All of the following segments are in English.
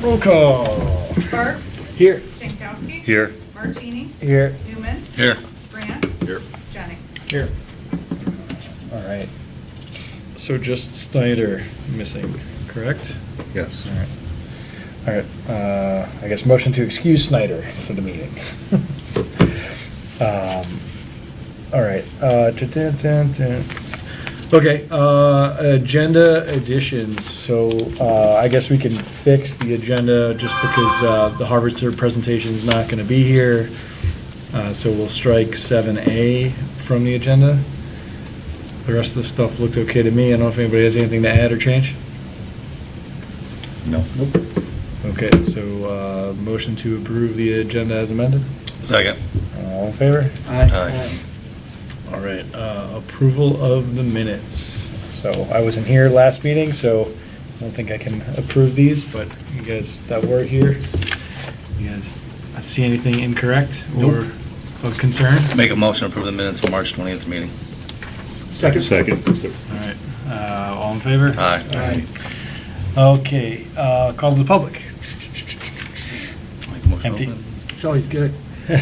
Roll call. Sparks, Here. Jankowski. Here. Martini, Here. Newman, Here. Grant, Here. Jennings. Here. All right. So just Snyder missing, correct? Yes. All right. All right, I guess motion to excuse Snyder for the meeting. All right. Okay, agenda additions. So I guess we can fix the agenda just because the Harvard presentation is not going to be here. So we'll strike 7A from the agenda. The rest of the stuff looked okay to me. I don't know if anybody has anything to add or change. No. Okay, so motion to approve the agenda as amended. Second. All in favor? Aye. All right, approval of the minutes. So I wasn't here last meeting, so I don't think I can approve these, but you guys that were here, you guys see anything incorrect or of concern? Make a motion to approve the minutes for March 20th meeting. Second. All right, all in favor? Aye. Aye. Okay, call to the public. Make a motion Empty. open. It's always good. I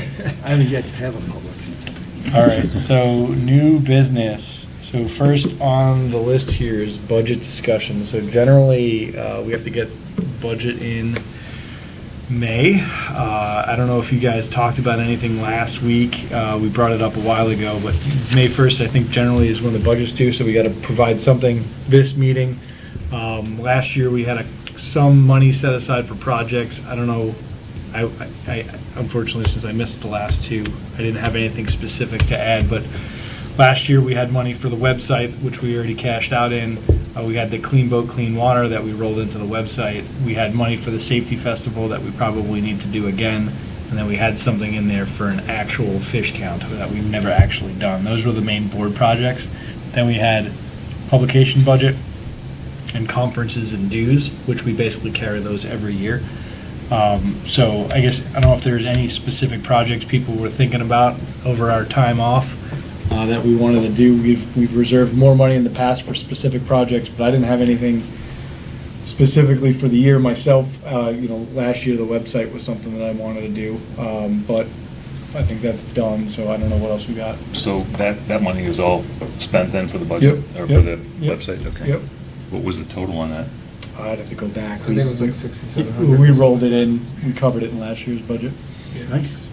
haven't yet to have a public. All right, so new business. So first on the list here is budget discussion. So generally, we have to get budget in May. I don't know if you guys talked about anything last week. We brought it up a while ago, but May 1st, I think generally is when the budget's due, so we got to provide something this meeting. Last year, we had some money set aside for projects. I don't know, I unfortunately, since I missed the last two, I didn't have anything specific to add, but last year, we had money for the website, which we already cashed out in. We had the Clean Boat, Clean Water that we rolled into the website. We had money for the Safety Festival that we probably need to do again. And then we had something in there for an actual fish count that we've never actually done. Those were the main board projects. Then we had publication budget and conferences and dues, which we basically carry those every year. So I guess, I don't know if there's any specific projects people were thinking about over our time off that we wanted to do. We've reserved more money in the past for specific projects, but I didn't have anything specifically for the year myself. Last year, the website was something that I wanted to do, but I think that's done, so I don't know what else we got. So that money is all spent then for the budget? Yep, Or for yep, the yep, website? Okay. Yep. What was the total on that? I'd have to go back. I think it was like 6,700. We rolled it in, we covered it in last year's budget. Nice.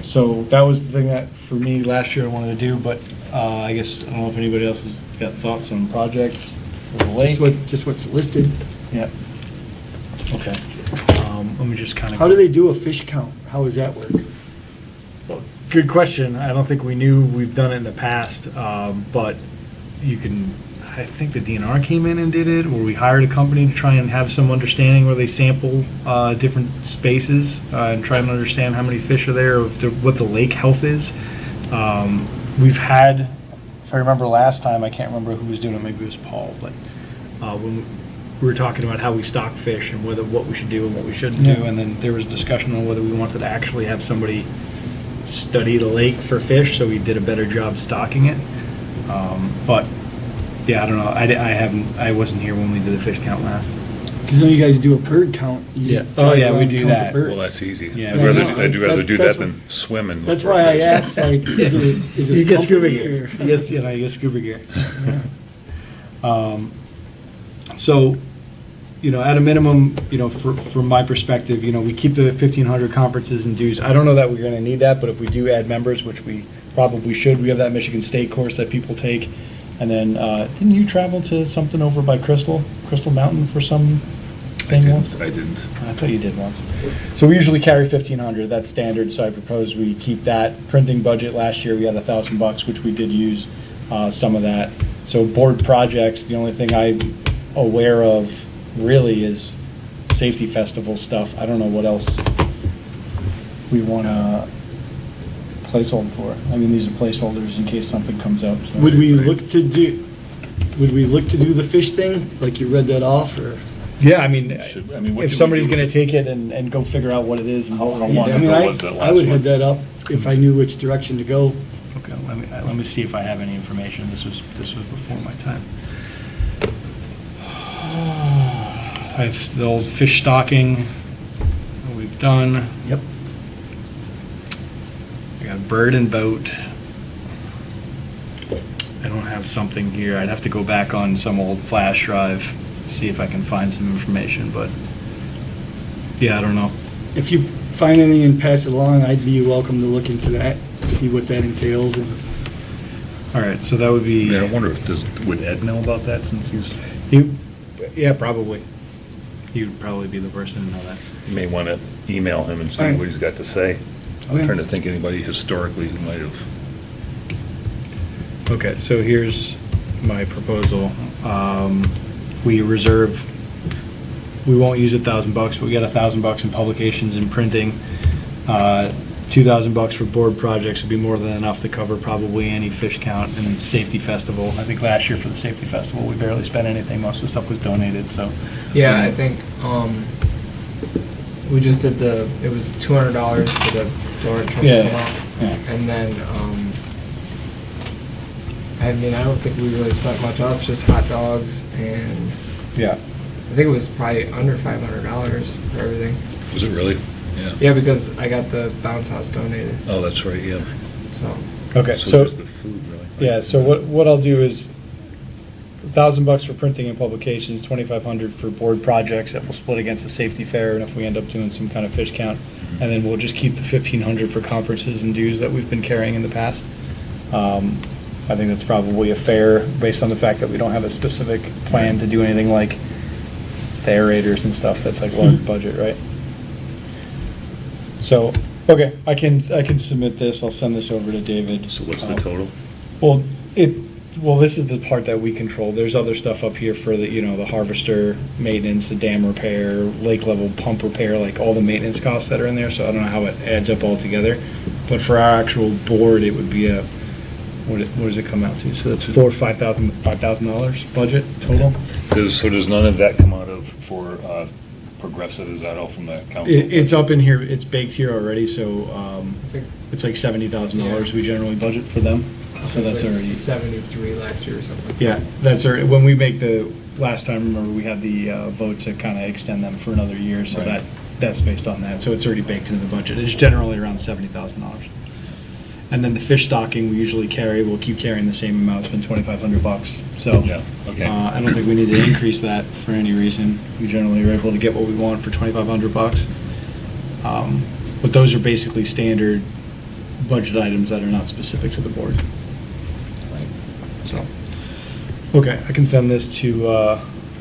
So that was the thing that, for me, last year I wanted to do, but I guess, I don't know if anybody else has got thoughts on projects for the lake. Just what's listed. Yeah. Okay. Let me just kind of. How do they do a fish count? How does that work? Good question. I don't think we knew. We've done it in the past, but you can, I think the DNR came in and did it, or we hired a company to try and have some understanding where they sample different spaces and try and understand how many fish are there, or what the lake health is. We've had, if I remember last time, I can't remember who was doing it, maybe it was Paul, but when we were talking about how we stock fish and what we should do and what we shouldn't do, and then there was discussion on whether we wanted to actually have somebody study the lake for fish, so we did a better job stocking it. But yeah, I don't know. I wasn't here when we did the fish count last. Because then you guys do a bird count. You Yeah. just Oh, drive yeah, we around do and count that. the birds. Well, that's easy. Yeah. I'd Yeah, rather, no, I'd rather do that's that than swim and. That's look for why I fish. asked, like, is it You a get scuba company gear. or- You get scuba gear. So, at a minimum, from my perspective, we keep the 1,500 conferences and dues. I don't know that we're gonna need that, but if we do add members, which we probably should, we have that Michigan State course that people take. And then, didn't you travel to something over by Crystal Mountain for some thing once? I didn't. I thought you did once. So we usually carry 1,500, that's standard, so I propose we keep that. Printing budget, last year we had $1,000, which we did use some of that. So board projects, the only thing I'm aware of really is Safety Festival stuff. I don't know what else we want to placeholder for. I mean, these are placeholders in case something comes up, so. Would we look to do the fish thing, like you read that off, or? Yeah, I mean, What do if we somebody's do? going to take it and go figure out what it is and How what. long I mean, ago was that I last would one? head that up if I knew which direction to go. Okay, let me see if I have any information. This was before my time. I've, the old fish stocking, we've done. Yep. I got bird and boat. I don't have something here. I'd have to go back on some old flash drive, see if I can find some information, but, yeah, I don't know. If you find anything and pass it along, I'd be welcome to look into that, see what that entails. And All right, so that would be. Yeah, I wonder if, would Ed know about that since he's, Yeah, probably. He would probably be the person to know that. you may want to email him and see Alright. what he's got to say. I'm Okay. trying to think anybody historically who might have. Okay, so here's my proposal. We reserve, we won't use $1,000, but we get $1,000 in publications and printing. $2,000 for board projects would be more than enough to cover probably any fish count and safety festival. I think last year for the safety festival, we barely spent anything. Most of the stuff was donated, so. Yeah, I think, we just did it was $200 for the door truck. Yeah, come out. yeah. And then, I mean, I don't think we really spent much else, just hot dogs, and Yeah. I think it was probably under $500 for everything. Was it really? Yeah. Yeah, because I got the bounce house donated, Oh, that's right, yeah. so. Okay, So so, just the food, really. yeah, so what I'll do is $1,000 for printing and publications, 2,500 for board projects that will split against the safety fair, and if we end up doing some kind of fish count, and then we'll just keep the 1,500 for conferences and dues that we've been carrying in the past. I think that's probably a fair, based on the fact that we don't have a specific plan to do anything like the aerators and stuff, that's like large budget, right? So, okay, I can submit this, I'll send this over to David. So what's the total? Well, this is the part that we control. There's other stuff up here for the, the harvester maintenance, the dam repair, lake level pump repair, like all the maintenance costs that are in there, so I don't know how it adds up all together. But for our actual board, it would be what does it come out to? So that's $5,000 budget total? So does none of that come out of, for Progressive, is that all from the council? It's up in here, it's baked here already, so I think it's like $70,000 we generally budget for them. So that's like already. 73 last year or something. Yeah, that's our, when we make last time, remember, we had the vote to kind of extend them for another year, so Right. that's based on that, so it's already baked into the budget. It's generally around $70,000. And then the fish stocking, we usually we'll keep carrying the same amount, it's been $2,500, so. Yeah, okay. I don't think we need to increase that for any reason. We generally are able to get what we want for $2,500. But those are basically standard budget items that are not specific to the board. So, okay, I can send this to,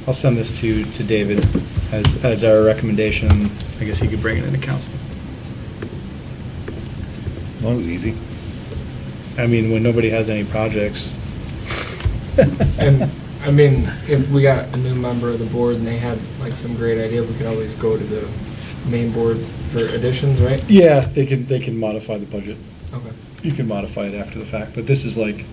I'll send this to David as our recommendation. I guess he could bring it into council. Well, it was easy. I mean, when nobody has any projects. And, I mean, if we got a new member of the board and they had like some great idea, we could always go to the main board for additions, right? Yeah, they can modify the budget. Okay. You can modify it after the fact, but this is like,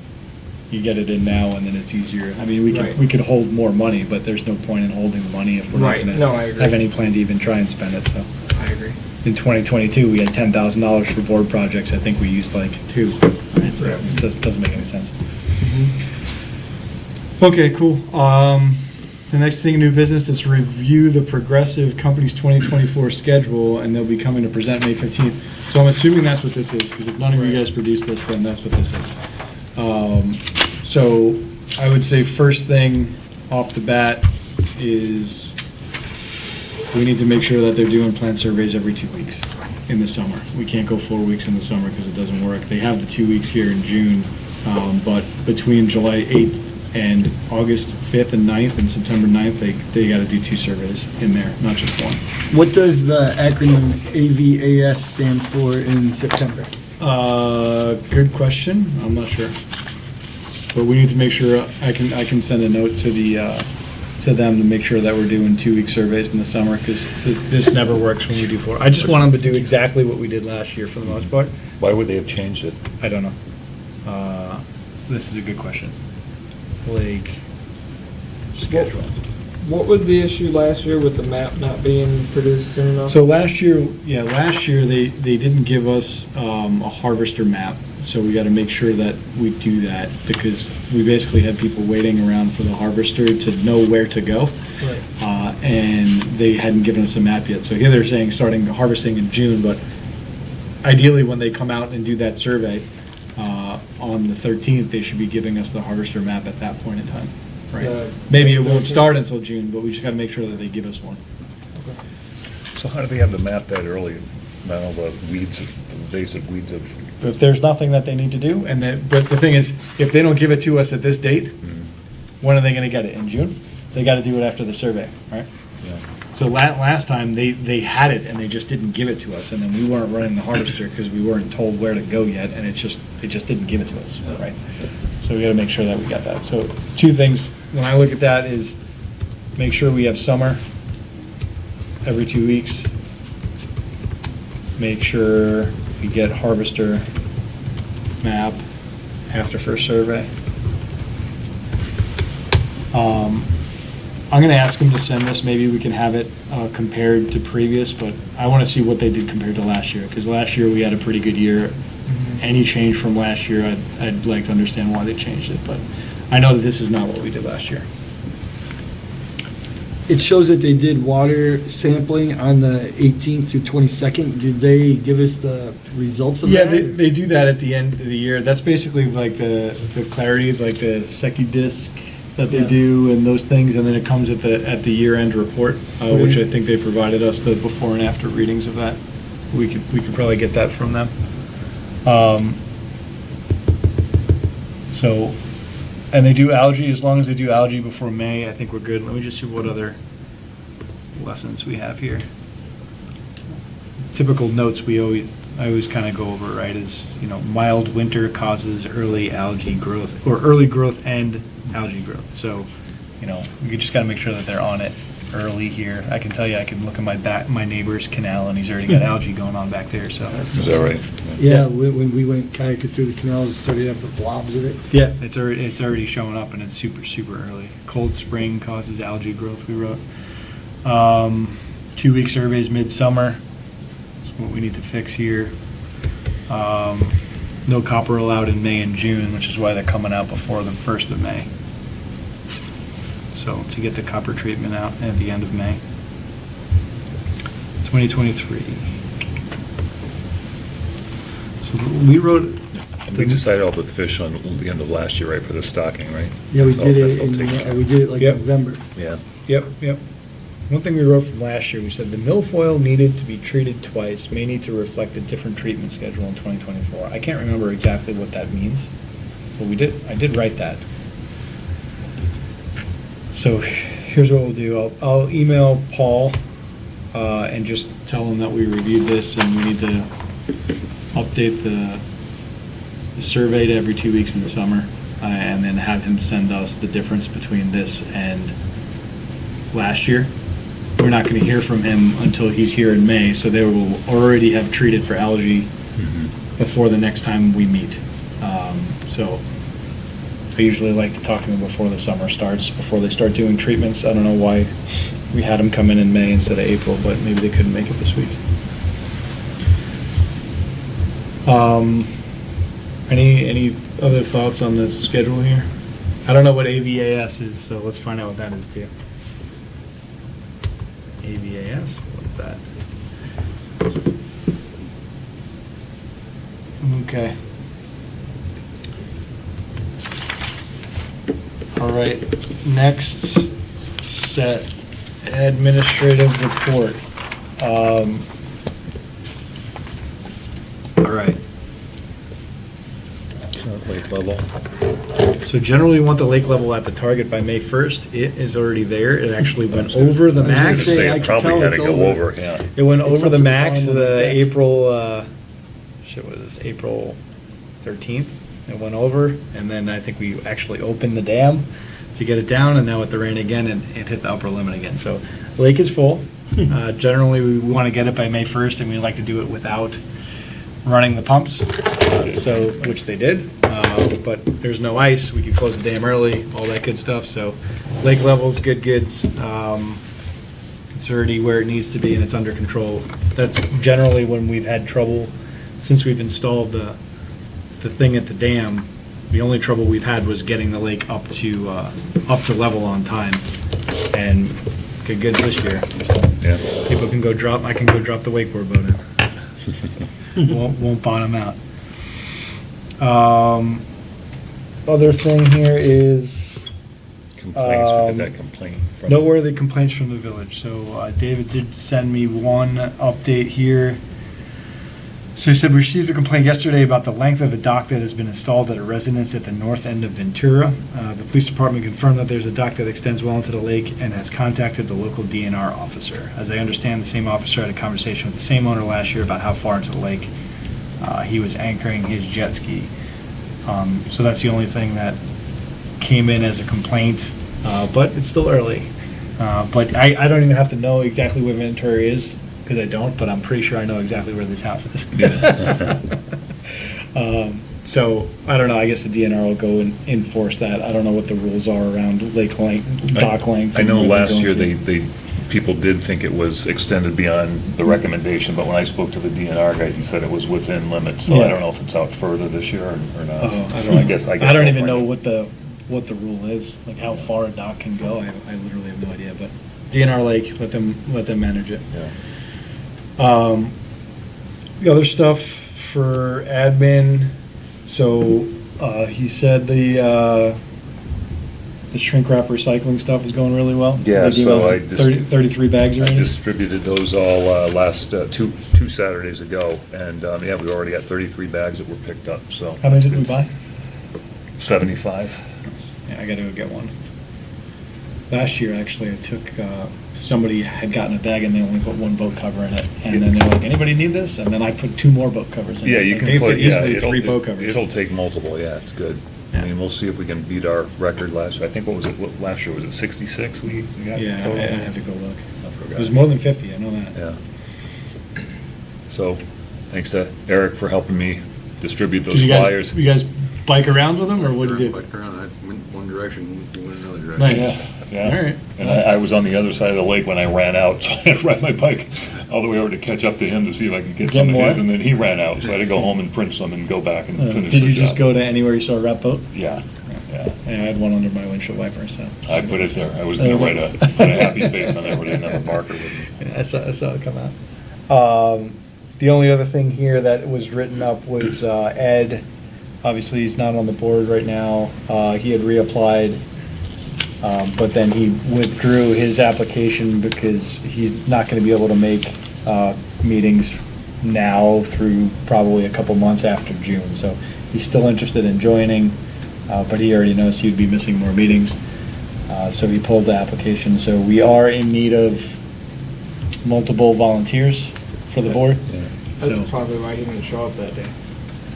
you get it in now and then it's easier. I mean, Right. we could hold more money, but there's no point in holding the money if we're not Right. gonna No, I agree. have any plan to even try and spend it, so. I agree. In 2022, we had $10,000 for board projects, I think we used like two. Right, so Right. it doesn't make any sense. Mm-hmm. Okay, cool. The next thing in new business is review the Progressive Company's 2024 schedule, and they'll be coming to present May 15th. So I'm assuming that's what this is, because if none of you guys produced this, then that's what this is. So I would say first thing off the bat is we need to make sure that they're doing plant surveys every 2 weeks in the summer. We can't go 4 weeks in the summer because it doesn't work. They have the 2 weeks here in June, but between July 8th and August 5th and 9th and September 9th, they got to do 2 surveys in there, not just one. what does the acronym AVAS stand for in September? Good question. I'm not sure. But we need to make sure, I can send a note to them to make sure that we're doing 2-week surveys in the summer, because this never works when we do 4. I just want them to do exactly what we did last year for the most part. Why would they have changed it? I don't know. This is a good question. Like, Schedule. What was the issue last year with the map not being produced soon enough? so last year they didn't give us a harvester map, so we got to make sure that we do that, because we basically had people waiting around for the harvester to know where to go. Right. and they hadn't given us a map yet. So here they're saying starting harvesting in June, but ideally, when they come out and do that survey on the 13th, they should be giving us the harvester map at that point in time, right? Maybe it won't start until June, but we just gotta make sure that they give us one. So how do they have the map that early? Now the weeds, invasive weeds of, If there's nothing that they need to do, and then, but the thing is, if they don't give it to us at this date, when are they gonna get it? In June? They gotta do it after the survey, right? yeah. So last time, they had it and they just didn't give it to us, and then we weren't running the harvester because we weren't told where to go yet, and they just didn't give it to us, right? So we gotta make sure that we got that. So two things, when I look at that is, make sure we have summer every 2 weeks. Make sure we get harvester map after first survey. I'm gonna ask them to send this, maybe we can have it compared to previous, but I wanna see what they did compared to last year, because last year we had a pretty good year. Any change from last year, I'd like to understand why they changed it, but I know that this is not what we did last year. It shows that they did water sampling on the 18th through 22nd. Did they give us the results of Yeah, that? they do that at the end of the year. That's basically like the clarity, like the SecuDisc that they Yeah. do and those things, and then it comes at the year-end report, which I Right. think they provided us the before and after readings of that. We could probably get that from them. So, and they do algae, as long as they do algae before May, I think we're good. Let me just see what other lessons we have here. Typical notes I always kind of go over, right, is, mild winter causes early algae growth, or early growth and algae growth. So, you just got to make sure that they're on it early here. I can tell you, I can look at my neighbor's canal, and he's already got algae going on back there, so. Is that right? Yeah, when we went kayaking through the canals and started to have the blobs of it. Yeah, it's already showing up, and it's super, super early. Cold spring causes algae growth, we wrote. 2-week surveys midsummer, that's what we need to fix here. No copper allowed in May and June, which is why they're coming out before the 1st of May. So to get the copper treatment out at the end of May. 2023. So we wrote. And we decided all the fish on the end of last year, right, for the stocking, right? Yeah, we That's all- did that's it all in, taken care of. we did it like Yep. November. Yeah. Yep. One thing we wrote from last year, we said the milfoil needed to be treated twice, may need to reflect a different treatment schedule in 2024. I can't remember exactly what that means, but I did write that. So here's what we'll do. I'll email Paul and just tell him that we reviewed this and we need to update the survey to every 2 weeks in the summer, and then have him send us the difference between this and last year. We're not going to hear from him until he's here in May, so they will already have treated for algae before the next time we meet. So I usually like to talk to them before the summer starts, before they start doing treatments. I don't know why we had them come in May instead of April, but maybe they couldn't make it this week. Any other thoughts on the schedule here? I don't know what AVAS is, so let's find out what that is too. AVAS, what is that? Okay. All right, next set, administrative report. All right. Lake level. So generally, we want the lake level at the target by May 1st. It is already there. It actually went over the I was gonna max. say, I It can probably tell had it's to go over. over, yeah. It went It's over up the to the max, bottom of the the deck. April, what was this, April 13th? It went over, and then I think we actually opened the dam to get it down, and now with the rain again, it hit the upper limit again. So the lake is full. Generally, we want to get it by May 1st, and we like to do it without running the pumps, so, which they did. But there's no ice, we could close the dam early, all that good stuff, so lake level's good goods. It's already where it needs to be and it's under control. That's generally when we've had trouble, since we've installed the thing at the dam, the only trouble we've had was getting the lake up to level on time. And get goods this year. Yeah. People can go drop, I can go drop the wakeboard boat in. Won't bottom out. Other thing here is Complaints, we got that complaint from. noteworthy complaints from the village. So David did send me one update here. So he said, we received a complaint yesterday about the length of the dock that has been installed at a residence at the north end of Ventura. The police department confirmed that there's a dock that extends well into the lake and has contacted the local DNR officer. As I understand, the same officer had a conversation with the same owner last year about how far into the lake he was anchoring his jet ski. So that's the only thing that came in as a complaint, but it's still early. But I don't even have to know exactly where Ventura is, because I don't, but I'm pretty sure I know exactly where this house is. So, I don't know, I guess the DNR will go and enforce that. I don't know what the rules are around lake length, dock length. I know and where last they're year, going to. people did think it was extended beyond the recommendation, but when I spoke to the DNR guy, he said it was within limits, so Yeah. I don't know if it's out further this year or not. Oh, I don't know. I guess I don't we'll even find know out. what the rule is, like how far a dock can go. I literally have no idea, but DNR Lake, let them manage it. Yeah. The other stuff for admin, so he said the shrink wrap recycling stuff is going really well. Yeah, They gave so out I 33 bags I already. distributed those all last two Saturdays ago, and yeah, we already got 33 bags that were picked up, so. How many did we buy? 75. Yeah, I gotta go get one. Last year, actually, I took, somebody had gotten a bag and they only put one boat cover in it. And then they're like, anybody need this? And then I put 2 more boat covers in it. Yeah, you Like, can they put, fit yeah, easily 3 boat covers. it'll take multiple, yeah, it's good. Yeah. I mean, we'll see if we can beat our record last year. I think, what was it, last year, was it 66 we got Yeah, total? I have to go look. I forgot. It was more than 50, I know that. Yeah. So, thanks to Eric for helping me distribute Did those you guys, flyers. you guys bike around with them, or what did you do? Biked around, I went one direction, you went another direction. Nice. Yeah. All right. And I was on the other side of the lake when I ran out, so I had to ride my bike all the way over to catch up to him to see if I could get some of more? his, and then he ran out, so I had to go home and print some and go back and finish the job. Did you just go to anywhere you saw a wrap boat? Yeah, yeah. Yeah, I had one under my windshield wiper, so. I put it there. I was gonna put a happy face on there, but I didn't have a marker with me. Yeah, I saw it come out. The only other thing here that was written up was Ed. Obviously, he's not on the board right now. He had reapplied, but then he withdrew his application because he's not going to be able to make meetings now through probably a couple months after June. So he's still interested in joining, but he already knows he'd be missing more meetings. So he pulled the application. So we are in need of multiple volunteers for the board. Yeah. So, That's probably why he didn't show up that day.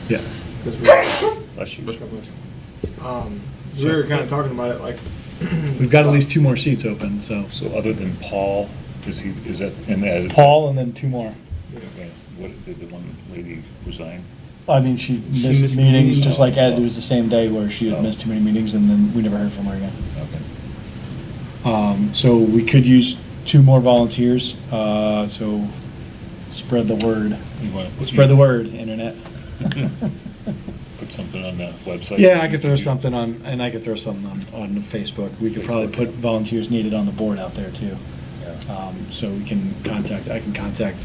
yeah. Because Bless you. we were kind of talking about it like. We've got at least 2 more seats open, so. So other than Paul, is that, and that? Paul and then 2 more. Okay. What, did the one lady resign? I mean, she missed missed the meetings, meeting. just like Ed, it was the same day where she had Oh. missed too many meetings, and then we never heard from her again. Okay. So we could use 2 more volunteers, so spread the word. You wanna put- Spread the word, internet. Put something on the website? Yeah, I could throw something on, and I could throw something on Facebook. We could probably put volunteers needed on the board out there too. Yeah. So we can I can contact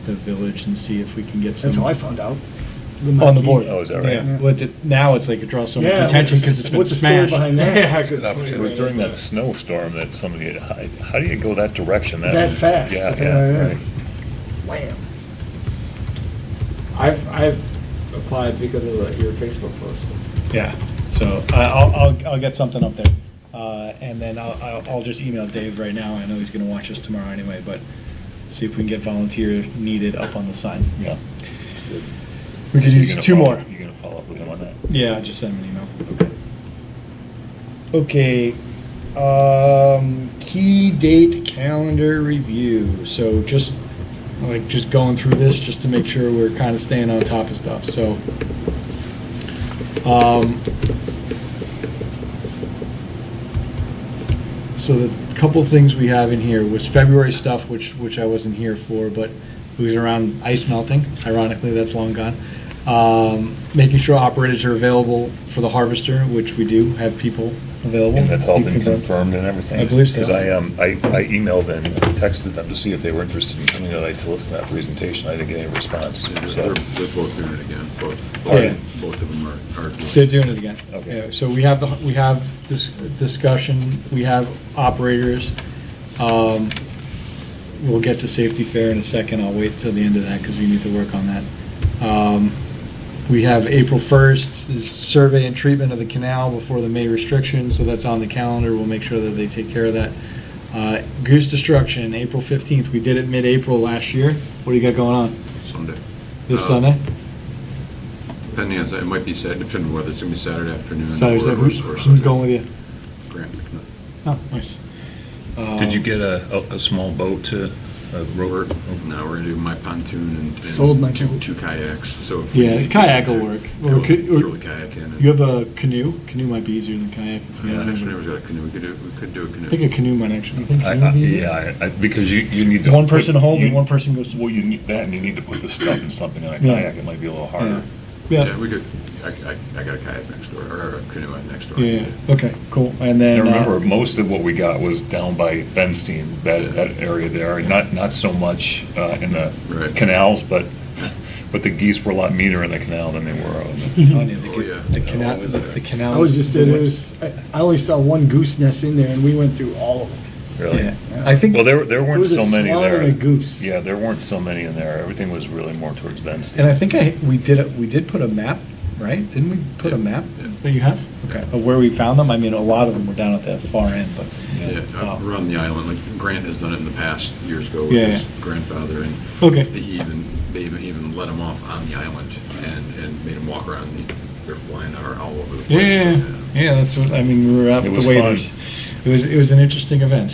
the village and see if we can get some. That's how I found out. On the board. Oh, is that right? Yeah. But now it's like it draws so much Yeah, attention what's- because it's been what's the story smashed. behind that? Yeah, 'cause It was during that snowstorm that somebody, how do you go that direction? That fast? Yeah, Yeah. yeah, right. Wham. I've applied because of your Facebook post. Yeah, so I'll get something up there. And then I'll just email Dave right now. I know he's gonna watch us tomorrow anyway, but see if we can get volunteer needed up on the sign. Yeah. We could So you're use gonna 2 follow- more. You're gonna follow up with him on that? Yeah, just send him an email. Okay. Okay, key date calendar review. So just going through this just to make sure we're kind of staying on top of stuff. So, so the couple things we have in here was February stuff, which I wasn't here for, but it was around ice melting. Ironically, that's long gone. Making sure operators are available for the harvester, which we do have people available? And that's all You been confirm? confirmed and everything? I believe so. Because I emailed and texted them to see if they were interested in coming tonight to listen to that presentation. I didn't get any response, They're so. they're both doing it again. Yeah. Both of them are. They're doing it again. Okay. Yeah, so we have this discussion, we have operators. We'll get to safety fair in a second. I'll wait till the end of that because we need to work on that. We have April 1st, is survey and treatment of the canal before the May restrictions, so that's on the calendar. We'll make sure that they take care of that. Goose destruction, April 15th. We did it mid-April last year. What do you got going on Sunday. this Sunday? Depending on, it might be Saturday, depending on whether it's gonna be Saturday afternoon. Saturday, or who's Sunday. going with you? Grant McNutt. Oh, nice. Did you get a small boat to, a rower? Now we're gonna do my pontoon and. Sold my two boat. two kayaks, so. if we Yeah, need to kayak get will there, work. Or Throw the kayak in. You have a canoe? Canoe might be easier than kayak. if you Yeah, don't have actually, a- never got a canoe. We could do a canoe. I think a canoe might actually, you think I- canoe would be easier? Yeah, because you need to. One person put- hold and you- one person goes. Well, you need that, and you need to put the stuff in something in a Yeah. kayak. It might be a little harder. Yeah, We could, I got a kayak next door, or a canoe next door. yeah, okay, cool. And And then, remember, most of what we got was down by Benstein, that area there, not so much in the Right. canals, but the geese were a lot meaner in the canal than they were on the. I'm telling you, Oh, yeah. the canal, the canal. I was just there, I only saw one goose nest in there, and we went through all of them. Really? Yeah, I think. Well, there There weren't was a so many swan there. and a goose. Yeah, there weren't so many in there. Everything was really more towards Benstein. And I think we did put a map, right? Didn't we put a map Yeah. that you have? Okay. Of where we found them? I mean, a lot of them were down at the far end, but. Yeah, Oh. around the island, like Grant has done it in the past, years ago, with Yeah, his yeah. grandfather, and Okay. they even let him off on the island and made him walk around. They're flying all over the place. Yeah, that's what, I mean, we were out It with was the waiters. It was an interesting event.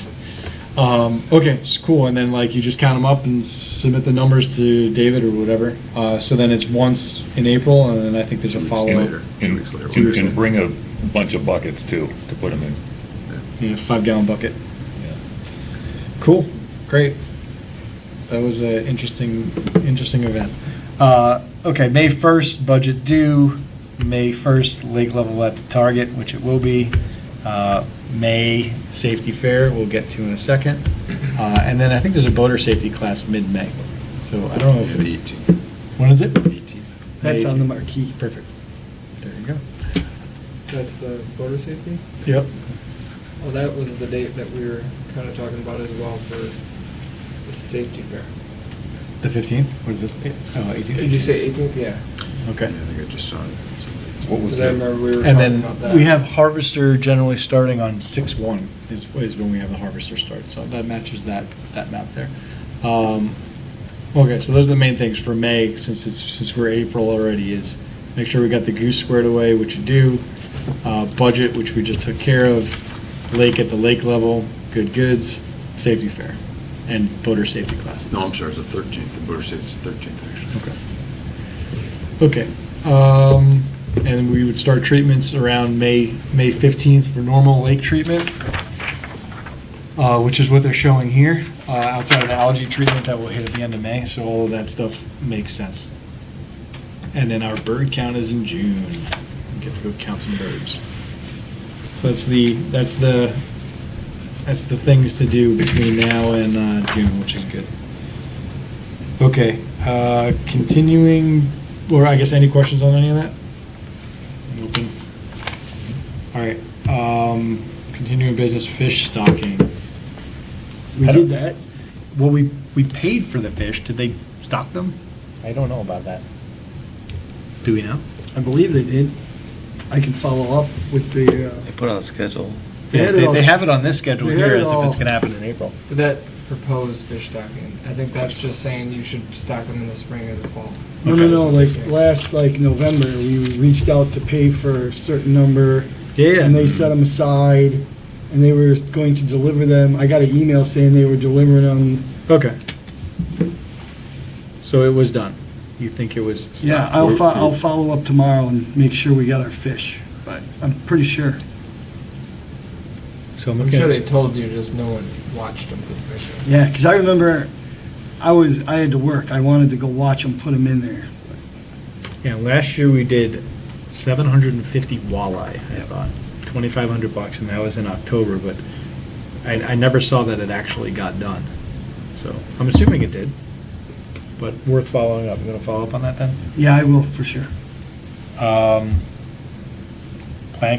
Okay, it's cool, and then like you just count them up and submit the numbers to David or whatever. So then it's once in April, and then I think there's a 2 weeks follow-up. later. 2 weeks later. You can bring a bunch of buckets too, to put them in. Yeah, 5-gallon bucket. Yeah. Cool, great. That was an interesting event. Okay, May 1st, budget due. May 1st, lake level at the target, which it will be. May safety fair, we'll get to in a second. And then I think there's a boater safety class mid-May. So I don't know Yeah, the if, 18th. when is it? 18th. That's on the May marquee. 18th. Perfect. There you go. That's the border safety? Yep. Well, that was the date that we were kind of talking about as well for the safety fair. The 15th? What is this? Oh, 18th? Did you say 18th? Yeah. Okay. Yeah, I think I just saw it. What was Because I that? remember we were And talking about then that. we have Harvester generally starting on 6/1 is when we have the Harvester start, so that matches that map there. Okay, so those are the main things for May, since we're April already, is make sure we got the goose squared away, which you do, budget, which we just took care of, lake at the lake level, good goods, safety fair, and boater safety classes. No, I'm sorry, it's the 13th. The border safety's the 13th, actually. Okay. And we would start treatments around May 15th for normal lake treatment, which is what they're showing here, outside of the algae treatment that will hit at the end of May, so all of that stuff makes sense. And then our bird count is in June. We get to go count some birds. So that's the things to do between now and June, which is good. Okay, continuing, or I guess any questions on any of that? Open. All right, continuing business, fish stocking. We I did don't- that. Well, we paid for the fish. Did they stock them? I don't know about that. Do we know? I believe they did. I can follow up with the, They put on a schedule. They Yeah, had it all- they have it on this schedule they here had it as if all- it's gonna happen in April. But that proposed fish stocking, I think that's just saying you should stock them in the spring or the fall. no, like last, like November, we reached out to pay for a certain number. Yeah. And they set them aside, and they were going to deliver them. I got an email saying they were delivering them. Okay. So it was done. You think it was stocked? Yeah, I'll follow up tomorrow and make sure we got our fish, but I'm pretty sure. So I'm sure they told you, just no one watched them put the fish in. Yeah, because I remember I had to work. I wanted to go watch them put them in there. Yeah, last year we did 750 walleye, I thought. $2,500, and that was in October, but I never saw that it actually got done. So I'm assuming it did, but worth following up. You gonna follow up on that then? Yeah, I will, for sure. Plant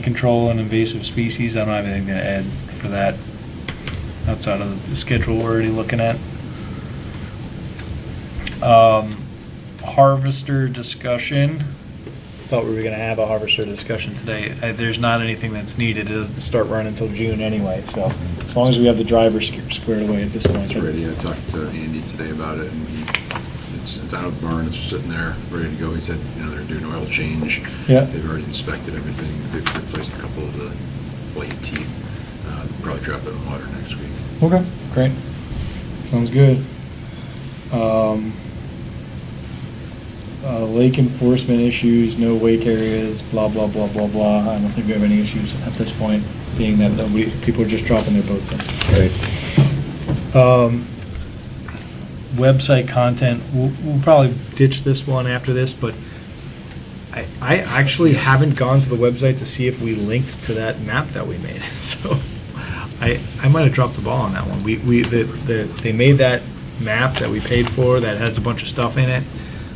control and invasive species, I don't have anything to add for that outside of the schedule we're already looking at. Harvester discussion. Thought we were gonna have a harvester discussion today. There's not anything that's needed to start running until June anyway, so as long as we have the driver squared away at this point. It's ready. I talked to Andy today about it, and it's out of the barn, it's sitting there, ready to go. He said, they're doing oil change. Yeah. They've already inspected everything. They've replaced a couple of the blade teeth. Probably drop it in water next week. Okay, great. Sounds good. Lake enforcement issues, no wake areas, blah, blah, blah, blah, blah. I don't think we have any issues at this point, being that people are just dropping their boats in. Right. Website content, we'll probably ditch this one after this, but I actually haven't gone to the website to see if we linked to that map that we made, so I might have dropped the ball on that one. They made that map that we paid for that has a bunch of stuff in it.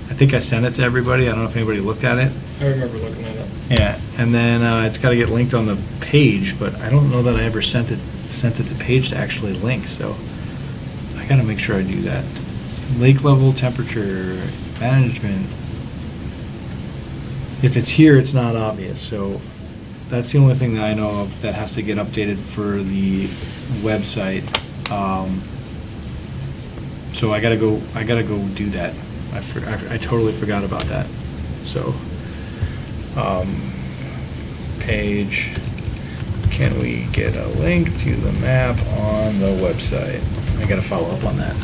I think I sent it to everybody. I don't know if anybody looked at it. I remember looking at it. Yeah, and then it's got to get linked on the page, but I don't know that I ever sent it to page to actually link, so I got to make sure I do that. Lake level, temperature, management. If it's here, it's not obvious, so that's the only thing that I know of that has to get updated for the website. So I gotta go do that. I totally forgot about that. So, page, can we get a link to the map on the website? I gotta follow up on that.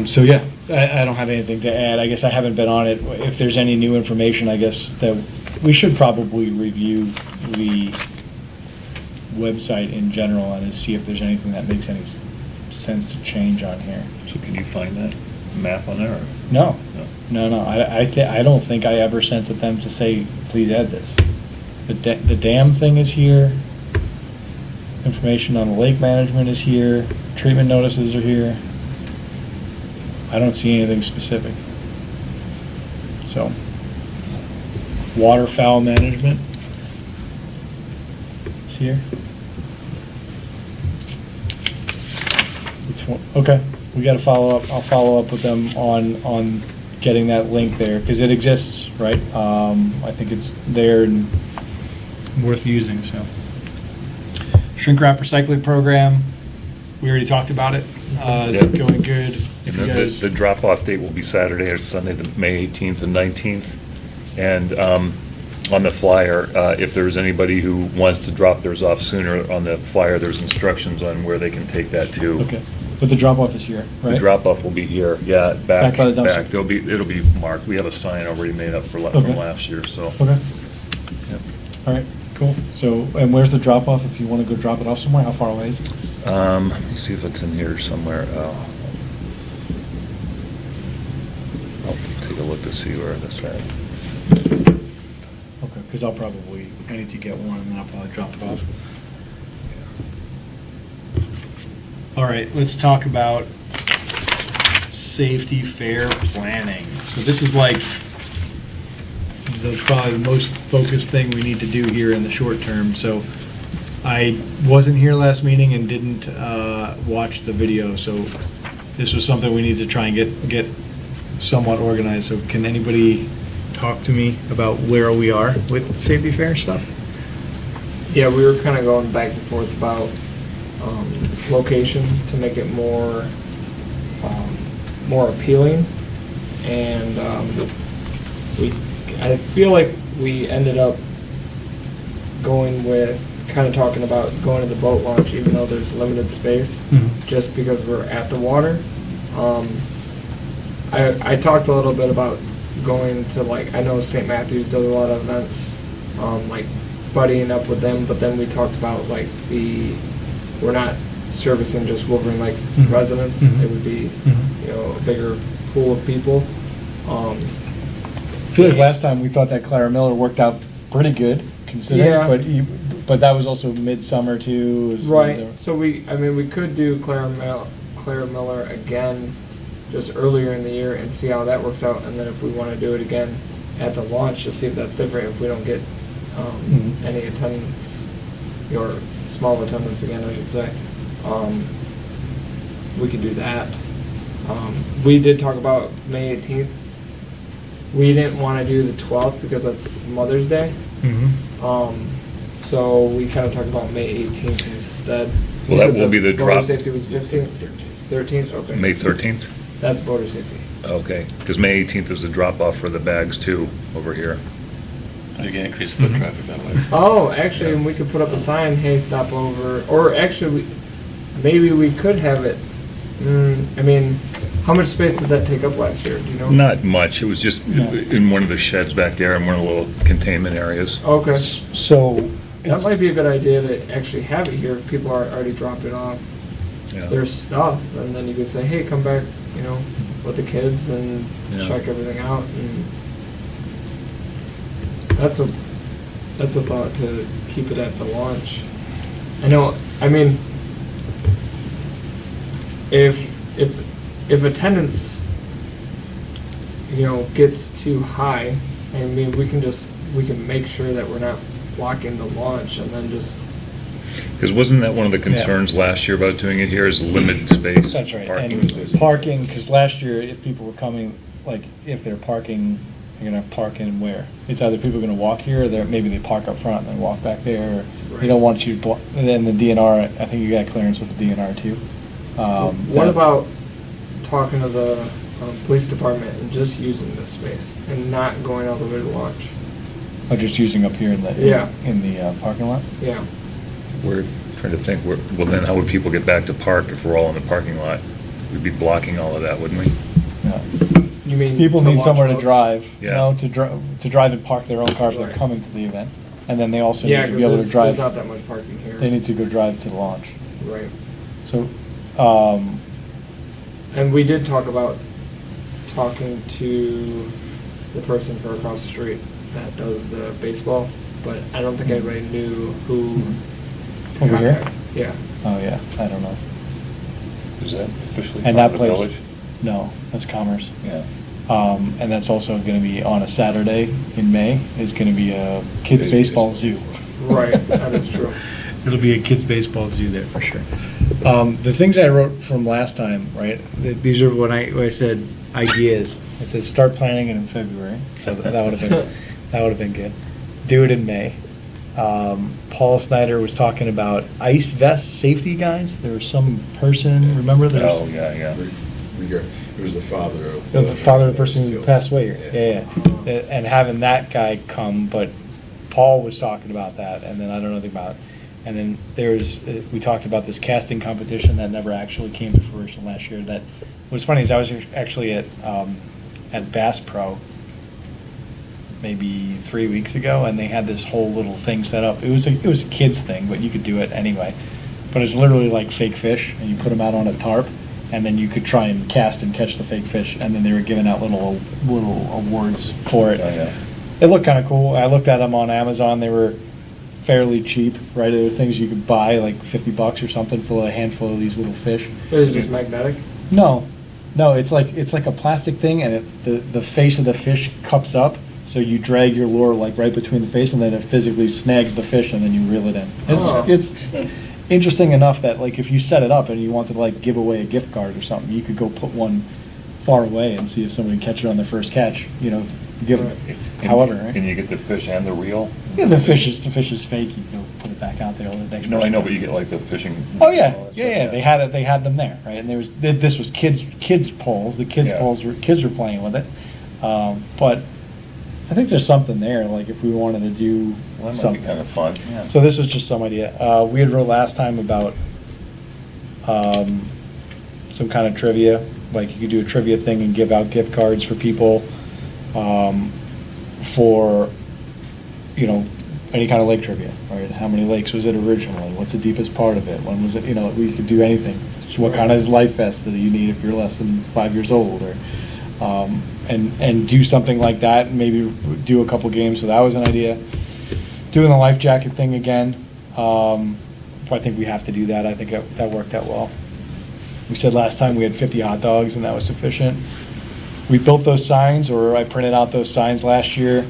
So yeah, I don't have anything to add. I guess I haven't been on it. If there's any new information, I guess that we should probably review the website in general and see if there's anything that makes any sense to change on here. So can you find that map on there? or- No. I don't think I ever sent it them to say, please add this. The dam thing is here. Information on the lake management is here. Treatment notices are here. I don't see anything specific. So, waterfowl management. It's here. Okay, we gotta follow up, I'll follow up with them on getting that link there, because it exists, right? I think it's there and worth using, so. Shrink wrap recycling program, we already talked about it, it's Yeah. going good. If And you guys, the drop-off date will be Saturday or Sunday, the May 18th and 19th. And on the flyer, if there's anybody who wants to drop theirs off sooner, on the flyer, there's instructions on where they can take that to. okay, but the drop off is here, right? The drop-off will be here, yeah, back, Back by the dumpster. back. It'll be marked. We have a sign already made up from Okay. last year, so. Okay, Yep. all right, cool. So, and where's the drop off if you wanna go drop it off somewhere? How far away is it? Let me see if it's in here somewhere. I'll take a look to see where that's at. Okay, because I need to get one, and then I'll probably drop it off. All right, let's talk about safety fair planning. So this is like probably the most focused thing we need to do here in the short term. So I wasn't here last meeting and didn't watch the video, so this was something we need to try and get somewhat organized. So can anybody talk to me about where we are with safety fair stuff? Yeah, we were kind of going back and forth about location to make it more appealing, and I feel like we ended up going with kind of talking about going to the boat launch, even though there's limited space, just because we're at the water. I talked a little bit about going to, like, I know St. Matthews does a lot of events, like buddying up with them, but then we talked about, like, we're not servicing just Wolverine Lake Mhm. residents. Mhm. It would be, Mhm. a bigger pool of people. I feel like last time we thought that Clara Miller worked out pretty good. consider, Yeah. but that was also midsummer too. is the- Right, so we could do Clara Miller again, just earlier in the year and see how that works out, and then if we wanna do it again at the launch, to see if that's different, if we don't get, Mhm. any attendance, or small attendance again, I should say, we could do that. We did talk about May 18th. We didn't wanna do the 12th because that's Mother's Day. Mhm. So we kind of talked about May 18th instead. Well, You that said will be the voter drop. safety was 15th, 13th, okay. May 13th? That's voter safety. Okay, because May 18th is the drop-off for the bags too, over here. You can increase foot Mhm. traffic that way. Oh, actually, and we could put up a sign, hey, stop over, or actually, maybe we could have it, I mean, how much space did that take up last year, do you know? Not much, it was just No. in one of the sheds back there, in one of the little containment areas. Okay, So. that might be a good idea to actually have it here, if people are already dropping off Yeah. their stuff, and then you could say, hey, come back, you know, with the kids and Yeah. check everything out, and that's a thought to keep it at the launch. I know, I mean, if attendance, you know, gets too high, I mean, we can make sure that we're not blocking the launch and then just, Because wasn't that one of the concerns last year about doing it here, is limited space? That's right, parking and space? parking, because last year, if people were coming, like, if they're parking, they're gonna park in where? It's either people are gonna walk here, or maybe they park up front and then walk back there, or Right. they don't want you, and then the DNR, I think you got clearance with the DNR too. what that- about talking to the police department and just using this space and not going all the way to launch? Oh, just using up here in the, Yeah. in the parking lot? Yeah. We're trying to think, well, then how would people get back to park if we're all in the parking lot? We'd be blocking all of that, wouldn't we? No. You mean People to need launch somewhere to roads? drive, you Yeah. know, to drive and park their own cars if they're Right. coming to the event. And then they also Yeah, need to be because able to there's drive, not that much parking here. they need to go drive to the launch. Right. So, And we did talk about talking to the person for across the street that does the baseball, but I don't think anybody knew who to Over here? contact. Yeah. oh yeah, I don't know. Is that officially And part that of the place, village? no, that's Commerce. Yeah. And that's also gonna be on a Saturday in May, is gonna be a kids' baseball zoo. Right, that is true. It'll be a kids' baseball zoo there for sure. The things I wrote from last time, right, these are when I said ideas. I said, start planning it in February, so that would have been good. Do it in May. Paul Snyder was talking about ice vest safety guys. There was some person, remember there's? Oh, yeah. It was the father of. The father of the person who passed away here, yeah. And having that guy come, but Paul was talking about that, and then I don't know anything about it. And then we talked about this casting competition that never actually came to fruition last year. That, what's funny is I was actually at Bass Pro maybe 3 weeks ago, and they had this whole little thing set up. It was a kid's thing, but you could do it anyway. But it's literally like fake fish, and you put them out on a tarp, and then you could try and cast and catch the fake fish, and then they were giving out little awards for it. Oh, yeah. It looked kind of cool. I looked at them on Amazon. They were fairly cheap, right? They were things you could buy, like $50 or something, for a handful of these little fish. It is just magnetic. No, it's like a plastic thing, and the face of the fish cups up, so you drag your lure like right between the face, and then it physically snags the fish, and then you reel it in. Oh. It's interesting enough that, like, if you set it up and you wanted to like give away a gift card or something, you could go put one far away and see if somebody can catch it on their first catch. You know, give Right. however, right? Can you get the fish and the reel? Yeah, the fish is fake. You go put it back out there. The next No, I person- know, but you get like the fishing. Oh yeah, all that yeah. stuff, They had them there, right? And this was kids poles. The kids Yeah. poles kids were playing with it. But I think there's something there. Like if we wanted to do Well, that might something. be kind of fun, yeah. So this was just some idea. We had wrote last time about some kind of trivia. Like you could do a trivia thing and give out gift cards for people for, you know, any kind of lake trivia, right? How many lakes was it originally? What's the deepest part of it? When was it, you know, we could do anything. So what kind of life vest do you need if you're less than 5 years old? Or, and do something like that, and maybe do a couple games. So that was an idea. Doing the life jacket thing again. I think we have to do that. I think that worked out well. We said last time we had 50 hot dogs and that was sufficient. We built those signs, or I printed out those signs last year.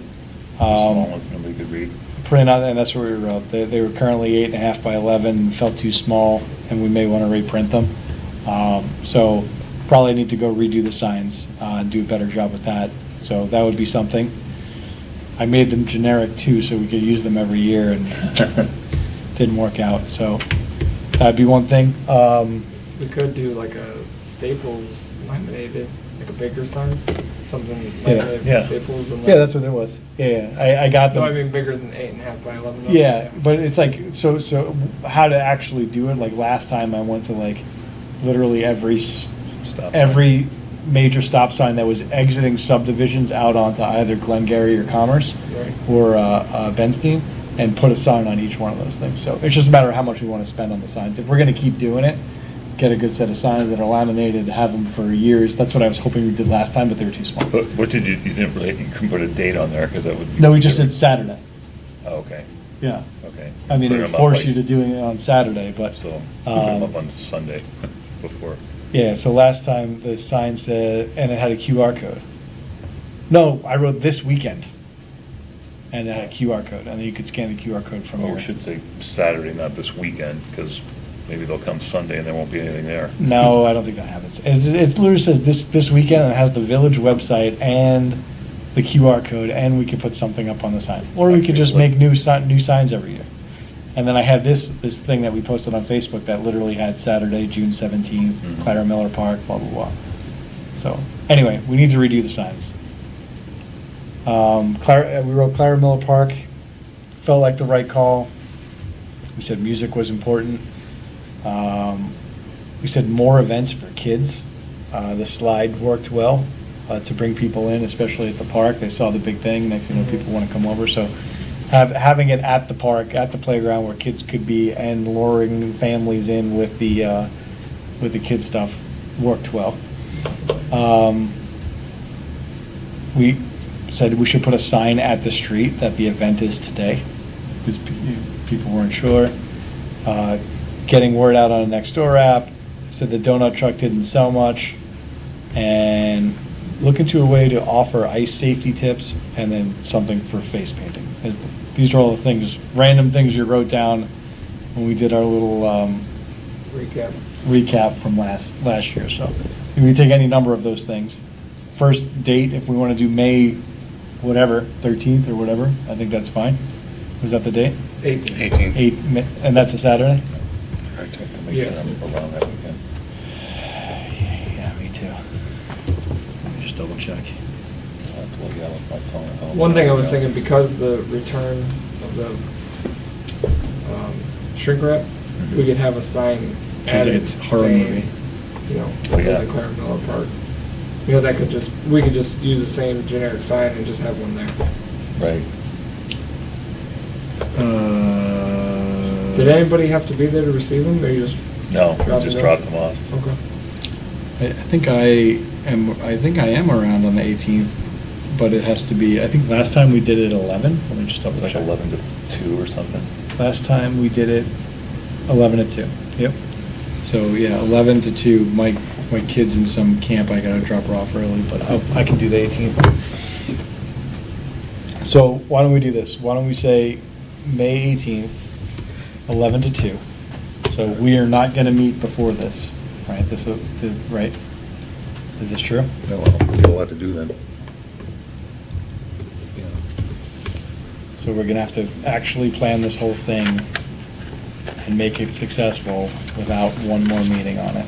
Small ones, nobody could read. Printed out, and that's what we wrote. They were currently 8.5 by 11, felt too small, and we may want to reprint them. So probably need to go redo the signs, and do a better job with that. So that would be something. I made them generic too, so we could use them every year, and didn't work out. So that'd be one thing. We could do like a Staples laminated, like a bigger sign, something Yeah. laminated Yeah. from Staples. And Yeah, that's what it was. Yeah, I got them. No, I mean bigger than 8.5 by 11. Yeah, but it's like, so how to actually do it, like last time I went to like literally every Stop sign. every major stop sign that was exiting subdivisions out onto either Glengarry or Commerce Right. or Benstein, and put a sign on each one of those things. So it's just a matter of how much we want to spend on the signs. If we're gonna keep doing it, get a good set of signs that are laminated, have them for years. That's what I was hoping we did last time, but they were too small. But what did you didn't really, you couldn't put a date on there, because that would be. No, we just said Saturday. Oh, okay, Yeah. okay. I mean, it Put would 'em up force like- you to doing it on Saturday, but. So, put them up um, on Sunday before. Yeah, so last time the sign said, and it had a QR code. No, I wrote this weekend. And it had a QR code, and then you could scan the QR code from Well, here. we should say Saturday, not this weekend, because maybe they'll come Sunday and there won't be anything there. No, I don't think that happens. It literally says this weekend, and it has the village website and the QR code, and we could put something up on the sign. Or we could just make new signs every year. And then I had this thing that we posted on Facebook that literally had Saturday, June 17th, Mhm. Clara Miller Park, blah, blah, blah. So, anyway, we need to redo the signs. We wrote Clara Miller Park, felt like the right call. We said music was important. We said more events for kids. The slide worked well to bring people in, especially at the park. They saw the big thing, next thing you know, people want to come over. So having it at the park, at the playground where kids could be, and luring families in with the kid stuff worked well. We said we should put a sign at the street that the event is today, because people weren't sure. Getting word out on a Nextdoor app, said the donut truck didn't sell much, and look into a way to offer ice safety tips, and then something for face painting. These are all the things, random things you wrote down when we did our little recap from last year. So we can take any number of those things. First date, if we want to do May, whatever, 13th or whatever, I think that's fine. Was that the date? 18. 18th. And that's a Saturday? I have to make Yes. sure I'm around that weekend. Yeah, me too. Let me just double check. I'll have to look at it on my phone at home. One thing I was thinking, because the return of the shrink wrap, we could have a sign Sounds like added it's a horror saying, movie. you know, Oh, yeah. visit Clara Miller Park. You know, we could just use the same generic sign and just have one there. Right. Did anybody have to be there to receive them, or you just? No, we Drop just them dropped off? them off. Okay. I think I am around on the 18th, but it has to be, I think last time we did it 11. Let me just double It's like check. 11 to 2 or something. Last time we did it 11 to 2. Yep. So, yeah, 11 to 2. My kid's in some camp, I gotta drop her off early, but I can do the 18th. So why don't we do this? Why don't we say May 18th, 11 to 2? So we are not gonna meet before this, right? Right? Is this true? No, well, we got a lot to do then. So we're gonna have to actually plan this whole thing and make it successful without one more meeting on it.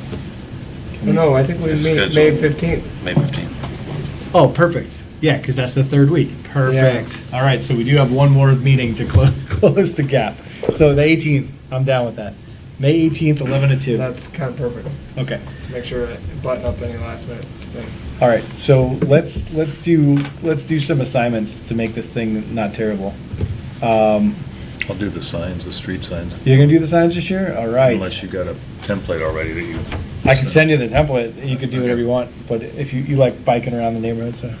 Can we- No, I think we It's meet May scheduled. 15th. May 15th. Oh, perfect. Yeah, because that's the third week. Perfect. Yeah. All right, so we do have one more meeting to close the gap. So the 18th, I'm down with that. May 18th, 11 to 2. That's kind of perfect, Okay. to make sure to button up any last minute things. All right, so let's do some assignments to make this thing not terrible. I'll do the signs, the street signs. You're gonna do the signs this year? All right. Unless you got a template already that you. I can send you the template. You could do whatever you want, but if you like biking around the neighborhood, so.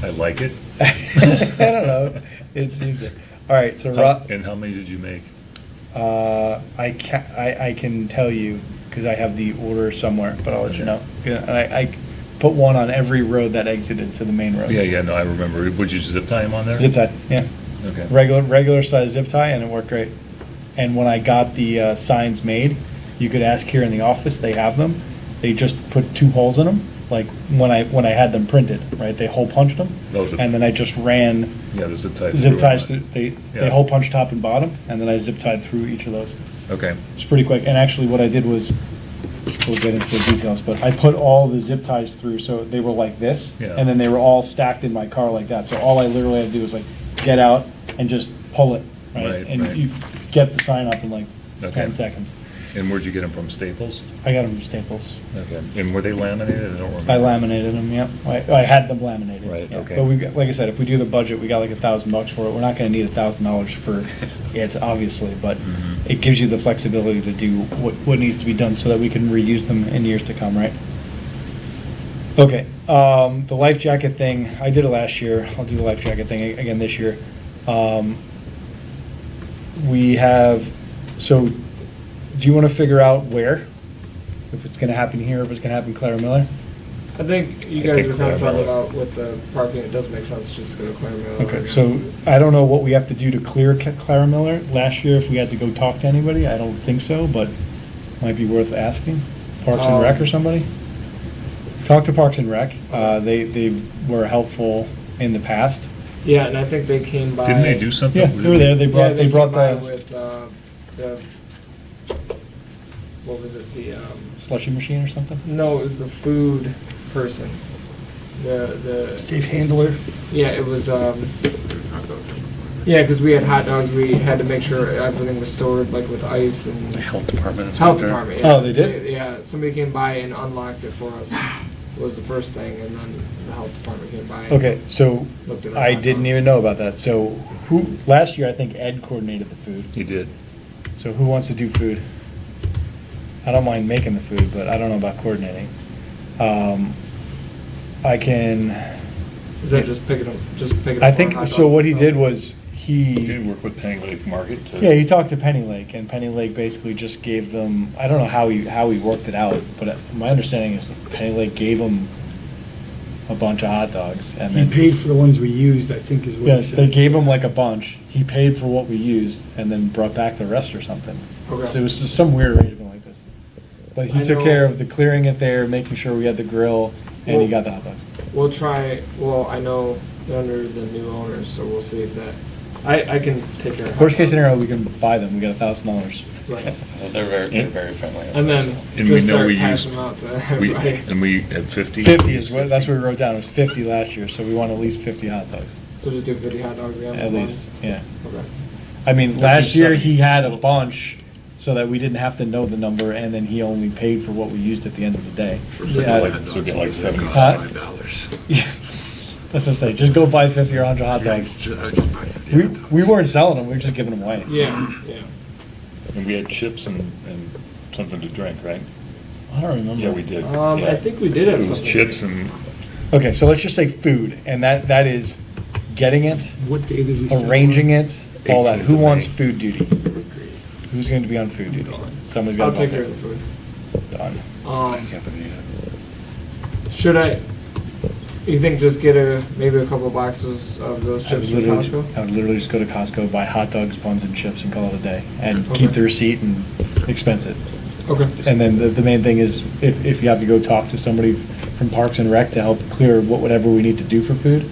I like it. I don't know. It's easy. All right, so And how many did you make? I can tell you, because I have the order somewhere, but I'll let you know. Yeah, and I put one on every road that exited to the main roads. Yeah, no, I remember. Would you zip tie them on there? Zip tie, yeah. Okay. Regular size zip tie, and it worked great. And when I got the signs made, you could ask here in the office, they have them. They just put 2 holes in them, like when I had them printed, right? They hole punched them, Those are- and then I just ran Yeah, the zip tie. zip through ties, them. they Yeah. hole punch top and bottom, and then I zip tied through each of those. Okay. It's pretty quick, and actually what I did was, we'll get into the details, but I put all the zip ties through, so they were like this, Yeah. and then they were all stacked in my car like that, so all I literally had to do was like, get out and just pull it, right? Right, And right. you get the sign up in like Okay. 10 seconds. And where'd you get them from, Staples? I got them from Staples. Okay. And were they laminated? I don't remember. I laminated them, yep. I had them laminated. Right, yeah. okay. But we, like I said, if we do the budget, we got like $1,000 for it. We're not gonna need $1,000 for it, obviously, but Mhm. it gives you the flexibility to do what needs to be done so that we can reuse them in years to come, right? Okay, the life jacket thing, I did it last year. I'll do the life jacket thing again this year. We have, so, do you wanna figure out where? If it's gonna happen here, if it's gonna happen Clara Miller? I think you I guys think were kind of Clara talking Miller. about with the parking, it does make sense to just go to Clara Miller. Okay, so I don't know what we have to do to clear Clara Miller. Last year, if we had to go talk to anybody, I don't think so, but might be worth asking. Parks and Rec or somebody? Talk to Parks and Rec. They were helpful in the past. Yeah, and I think they came by. Didn't they do something? Yeah, they were there. They Yeah, brought, they brought came by the with, the, what was it, the, slushy machine or something. no, it was the food person. The, Safe handler. yeah, it was, Hot dog. yeah, because we had hot dogs, we had to make sure everything was stored, like with ice and. The health department Health inspector. department, yeah. Oh, they did? Yeah, somebody came by and unlocked it for us, was the first thing, and then the health department came by. and Okay, so looked at our I hot didn't dogs. even know about that. So last year, I think Ed coordinated the food. He did. So who wants to do food? I don't mind making the food, but I don't know about coordinating. I can, Is that just picking up, I our think, hot so dogs what he and did stuff? was, He did work with Penny Lake Market to. yeah, he talked to Penny Lake, and Penny Lake basically just gave them, I don't know how he worked it out, but my understanding is that Penny Lake gave them a bunch of hot dogs, and He then. paid for the ones we used, I think is what he Yes, said. they gave him like a bunch, he paid for what we used, and then brought back the rest or something. Okay. So it was just some weird arrangement like this. But he I took know- care of the clearing it there, making sure we had the grill, and he Well- got the hot dogs. We'll try, well, I know they're under the new owners, so we'll see if that, I can take care of hot Worst case dogs. scenario, we can buy them, we got $1,000. Right. They're very friendly. And then And we just know start we passing used, them out to we, everybody. and we had 50? 50 is what, that's what we wrote down, it was 50 last year, so we want at least 50 hot dogs, So just do 50 hot dogs again? at for one? least, yeah. Okay. I mean, That'd last be year, he had a 70. bunch, so that we didn't have to know the number, and then he only paid for what we used at the end of the day. For Yeah. 50 Like- hot so dogs, get like it 70. costs Huh? $5. Yeah, that's what I'm saying, just go buy 50 or 100 hot Yeah, dogs. I would just buy 50 We, hot dogs. we weren't selling them, we were just giving them away. Yeah, yeah. And we had chips and something to drink, right? I don't remember. Yeah, we did. I Yeah. think we did have It was something. chips and, Okay, so let's just say food, and that is getting it, What day did we set? arranging it, all that. 18th Who of wants May. food duty? Who's going to be on food duty? Somebody's got I'll to take care of the food. Done. Yeah, but yeah. Should I, you think just get maybe a couple boxes of those I would chips from literally, Costco? I would literally just go to Costco, buy hot dogs, buns, and chips, and call it a day, and Okay. keep the receipt and expense it. Okay. And then the main thing is, if you have to go talk to somebody from Parks and Rec to help clear whatever we need to do for food,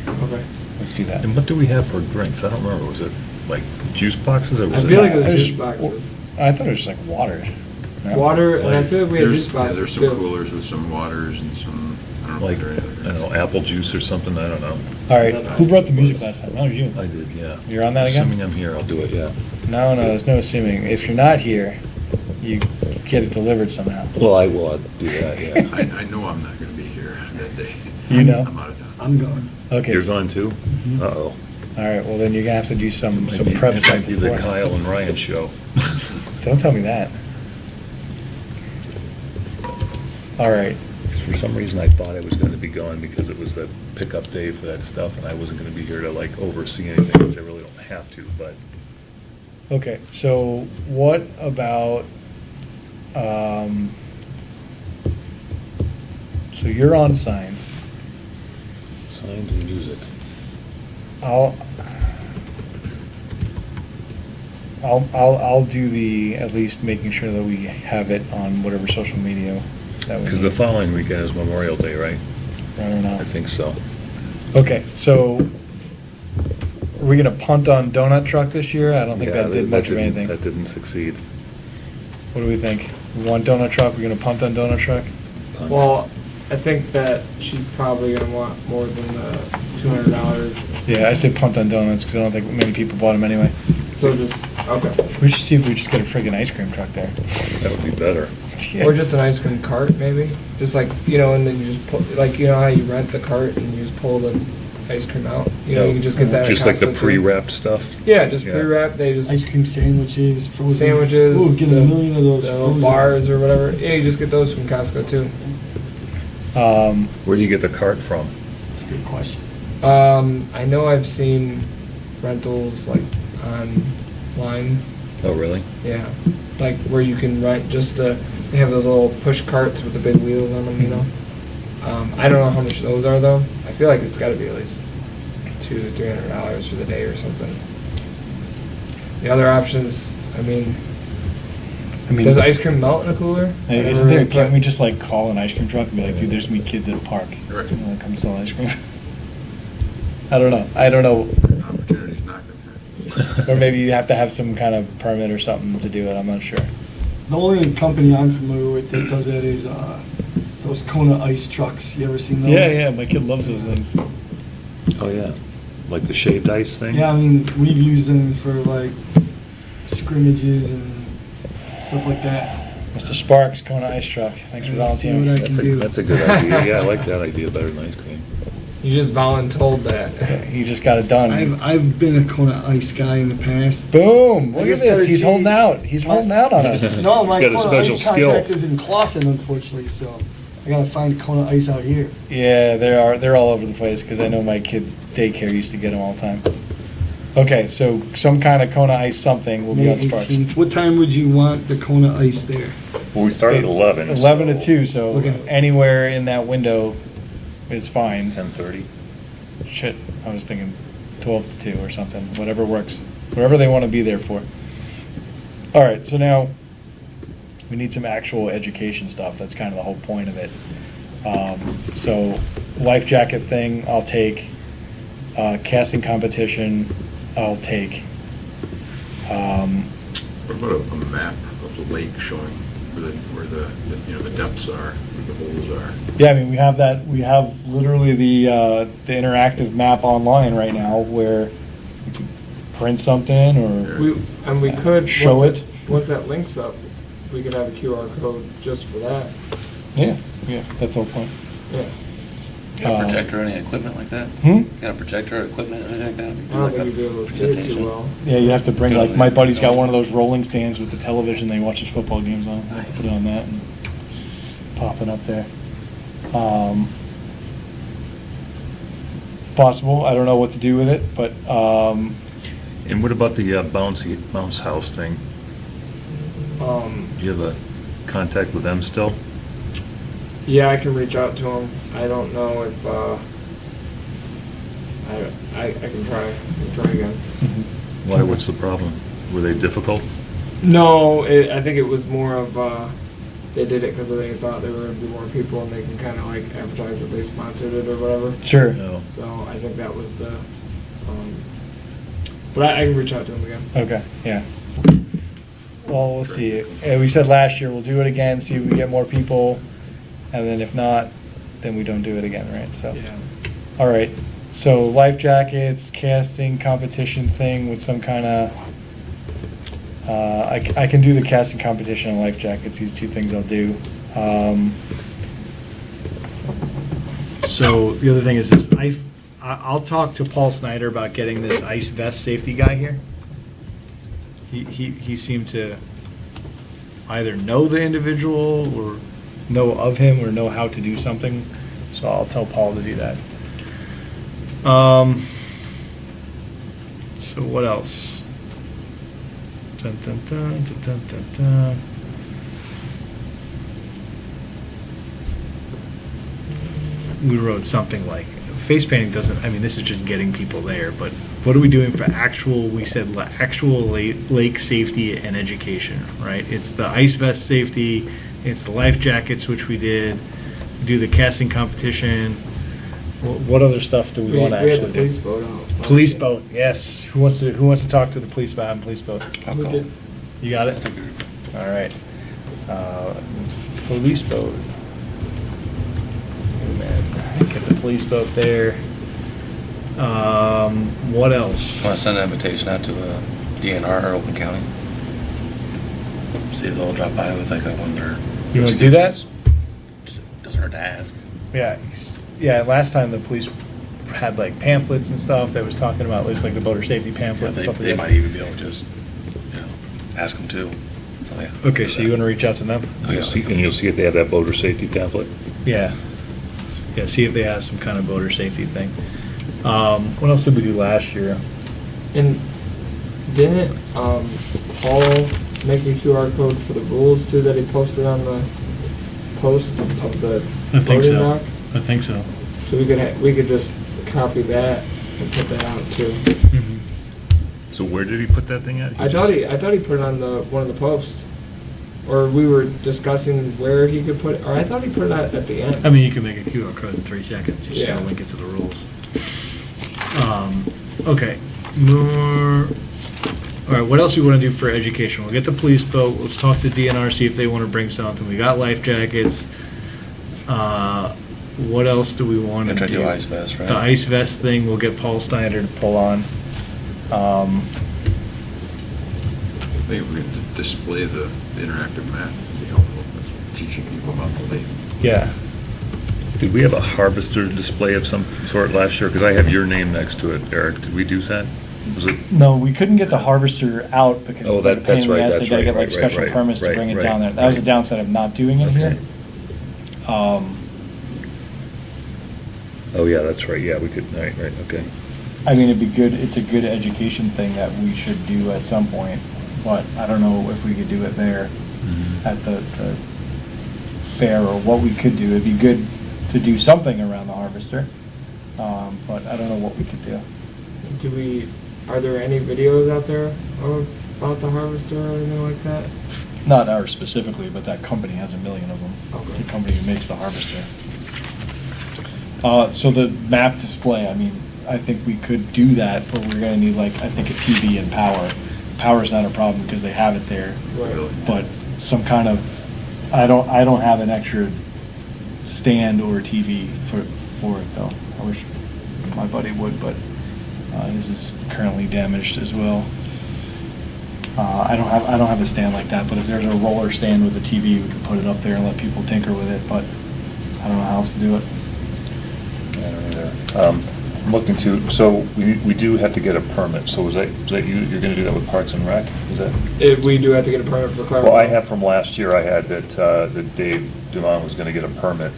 Okay. let's do that. and what do we have for drinks? I don't remember. Was it like juice boxes or I was it? feel like it was There's- juice boxes. I thought it was just like water. No? Water, and I feel like we had There's- juice yeah, boxes There's some too. coolers with some waters and some, I don't know. Like, if there are any I other- don't know, apple juice or something? I don't know. All right, who brought the music last time? That was you. I did, yeah. You're on that again? Assuming I'm here, I'll do it, yeah. No, there's no assuming. If you're not here, you get it delivered somehow. Well, I will do that, yeah. I know I'm not gonna be here that day. You know? I'm out of town. I'm gone. Okay. You're gone too? Uh-oh. All right, well, then you're gonna have to do some It might be- prep It stuff might be the before. Kyle and Ryan show. Don't tell me that. All right, For some reason, I thought I was going to be gone because it was the pickup day for that stuff, and I wasn't going to be here to like oversee anything, which I really don't have to, but Okay, so what about, so you're on signs. signs and music. I'll do the, at least making sure that we have it on whatever social media that we Because the need. following weekend is Memorial Day, right? I don't know. I think so. Okay, so are we gonna punt on donut truck this year? I don't think Yeah, that did much of didn't- anything. That didn't succeed. What do we think? We want donut truck, we're gonna punt on donut truck? Punt. Well, I think that she's probably gonna want more than the $200. Yeah, I say punt on donuts, because I don't think many people bought them anyway. So just, okay. We should see if we just get a friggin' ice cream truck there. That would be better. Or just an ice cream cart, maybe? Just like, and then you just pull, like, how you rent the cart and you just pull the ice cream out? You can just get that at Just like the Costco, too. pre-wrapped stuff? Yeah, just Yeah. pre-wrapped, they just, Ice cream sandwiches, frozen. sandwiches. Ooh, get a the- million of those the little frozen. bars or whatever. Yeah, you just get those from Costco, too. Where do you get the cart from? That's a good question. I know I've seen rentals, like, online, Oh, really? yeah. Like, where you can rent just they have those little push carts with the big wheels on them, I don't know how much those are, though. I feel like it's gotta be at least $200-300 for the day or something. The other options, I mean, does ice cream melt in a cooler? I never isn't there, really can't put- we just like call an ice cream truck and be like, dude, there's gonna be kids at a park. Right. You wanna come sell ice cream? I don't know. Opportunity's not gonna Or maybe you have to have some kind of permit or something to do it, I'm not sure. The only company I'm familiar with that does that is, those Kona ice trucks. You ever seen those? Yeah, my kid loves those things. Oh, yeah. Like the shaved ice thing? Yeah, I mean, we've used them for like scrimmages and stuff like that. Mr. Sparks, Kona Ice Truck, thanks for Let's see what volunteering. I can do. That's a good idea. Yeah, I like that idea better than ice cream. You just voluntold that. He just got it done. I've been a Kona ice guy in the past. Boom, I look at just gotta this, he's see- holding out, he's holding out on us. No, my He's got a Kona special ice skill. contract is in Clausen, unfortunately, so I gotta find Kona ice out here. Yeah, they're all over the place, because I know my kid's daycare used to get them all the time. Okay, so some kind of Kona Ice something will be May on Sparks. 18th. What time would you want the Kona ice there? Well, we started at 11. 11 to so 2, so Okay. anywhere in that window is fine. 10:30. Shit, I was thinking 12 to 2 or something, whatever works, whatever they want to be there for. All right, so now we need some actual education stuff. That's kind of the whole point of it. So life jacket thing, I'll take. Casting competition, I'll take. What about a map of the lake showing where the depths are, where the holes are? Yeah, I mean, we have literally the interactive map online right now where you can print something or, We could. Show once it. Once that links up, we could have a QR code just for that. yeah, that's the whole point. Yeah. Got a projector or any equipment like that? Hmm? Got a projector or equipment or anything like that? I don't think you'd be able to see it too Presentation. well. Yeah, you have to bring, like, my buddy's got one of those rolling stands with the television they watch his football games on. We'll put it on that and pop it up there. Possible, I don't know what to do with it, but, And what about the bounce house thing? Do you have a contact with them still? Yeah, I can reach out to him. I don't know if, I can try. I can try again. Why, what's the problem? Were they difficult? No, I think it was more of, they did it because they thought there were going to be more people and they can kind of like advertise that they sponsored it or whatever. sure. No. So I think that was the, but I can reach out to him again. Okay, yeah. Well, we'll see. We said last year, we'll do it again, see if we get more people, and then if not, then we don't do it again, right? So, Yeah. all right. So life jackets, casting competition thing with some kind of, I can do the casting competition on life jackets, these two things I'll do. So the other thing is this, I'll talk to Paul Snyder about getting this ice vest safety guy here. He seemed to either know the individual or know of him or know how to do something, so I'll tell Paul to do that. So what else? Dun, dun, dun, dun, dun, dun, dun. We wrote something like, face painting doesn't, I mean, this is just getting people there, but what are we doing for actual, we said actual lake safety and education, right? It's the ice vest safety, it's the life jackets, which we did, do the casting competition. What other stuff do we want to We had actually the police do? boat out. Police boat, yes. Who wants to talk to the police about having police boat? I'll We call. did. You got it? All right. Police boat. Oh, man. Get the police boat there. What else? Want to send an invitation out to DNR or Oakland County? See if they'll drop by with like one of their. You wanna do that? Doesn't hurt to ask. Yeah, yeah, last time the police had like pamphlets and stuff that was talking about, at least like the boater safety Yeah, pamphlet and they, stuff like they that. might even be able to just, ask them too. So, yeah. Okay, so you want to reach out to them? Oh, yeah. And you'll see if they have that boater safety pamphlet. Yeah. Yeah, see if they have some kind of boater safety thing. What else did we do last year? And didn't Paul make a QR code for the rules too that he posted on the post of the I think voting so. doc? I think so. So we could just copy that and put that out too. So where did he put that thing at? I thought he put it on one of the posts. Or we were discussing where he could put it, or I thought he put it at the end. I mean, you can make a QR code in 3 seconds. You just gotta Yeah. link it to the rules. Okay, more, all right, what else we wanna do for education? We'll get the police boat, let's talk to DNR, see if they wanna bring something. We got life jackets. What else do we wanna Gonna try do? to do ice vest, right? The ice vest thing, we'll get Paul Snyder to pull on. I think if we could display the interactive map, it'd be helpful, that's teaching people about the lake. Yeah. Did we have a harvester display of some sort last year? Because I have your name next to it, Eric. Did we do that? Was it? No, we couldn't get the harvester out because Oh, it's like a that's pain in the right, ass. They that's gotta right, get like right, special right, permits to right, bring it right, down there. That was the right. downside of not doing it here. Okay. Oh, yeah, that's right. Yeah, we could, right, okay. I mean, it'd be good, it's a good education thing that we should do at some point, but I don't know if we could do it there at the fair or what we could do. It'd be good to do something around the harvester, but I don't know what we could do. Are there any videos out there about the harvester or anything like that? Not ours specifically, but that company has a million of them. Okay. The company who makes the harvester. So the map display, I mean, I think we could do that, but we're gonna need like, I think a TV and power. Power's not a problem because they have it there, Right. but some kind of, I don't have an extra stand or TV for it though. I wish my buddy would, but his is currently damaged as well. I don't have a stand like that, but if there's a roller stand with a TV, we could put it up there and let people tinker with it, but I don't know how else to do it. I don't either. I'm looking to, so we do have to get a permit, so was that you, you're gonna do that with Parks and Rec? Is that? We do have to get a permit for Claremont. Well, I have from last year, I had that Dave Dumont was gonna get a permit.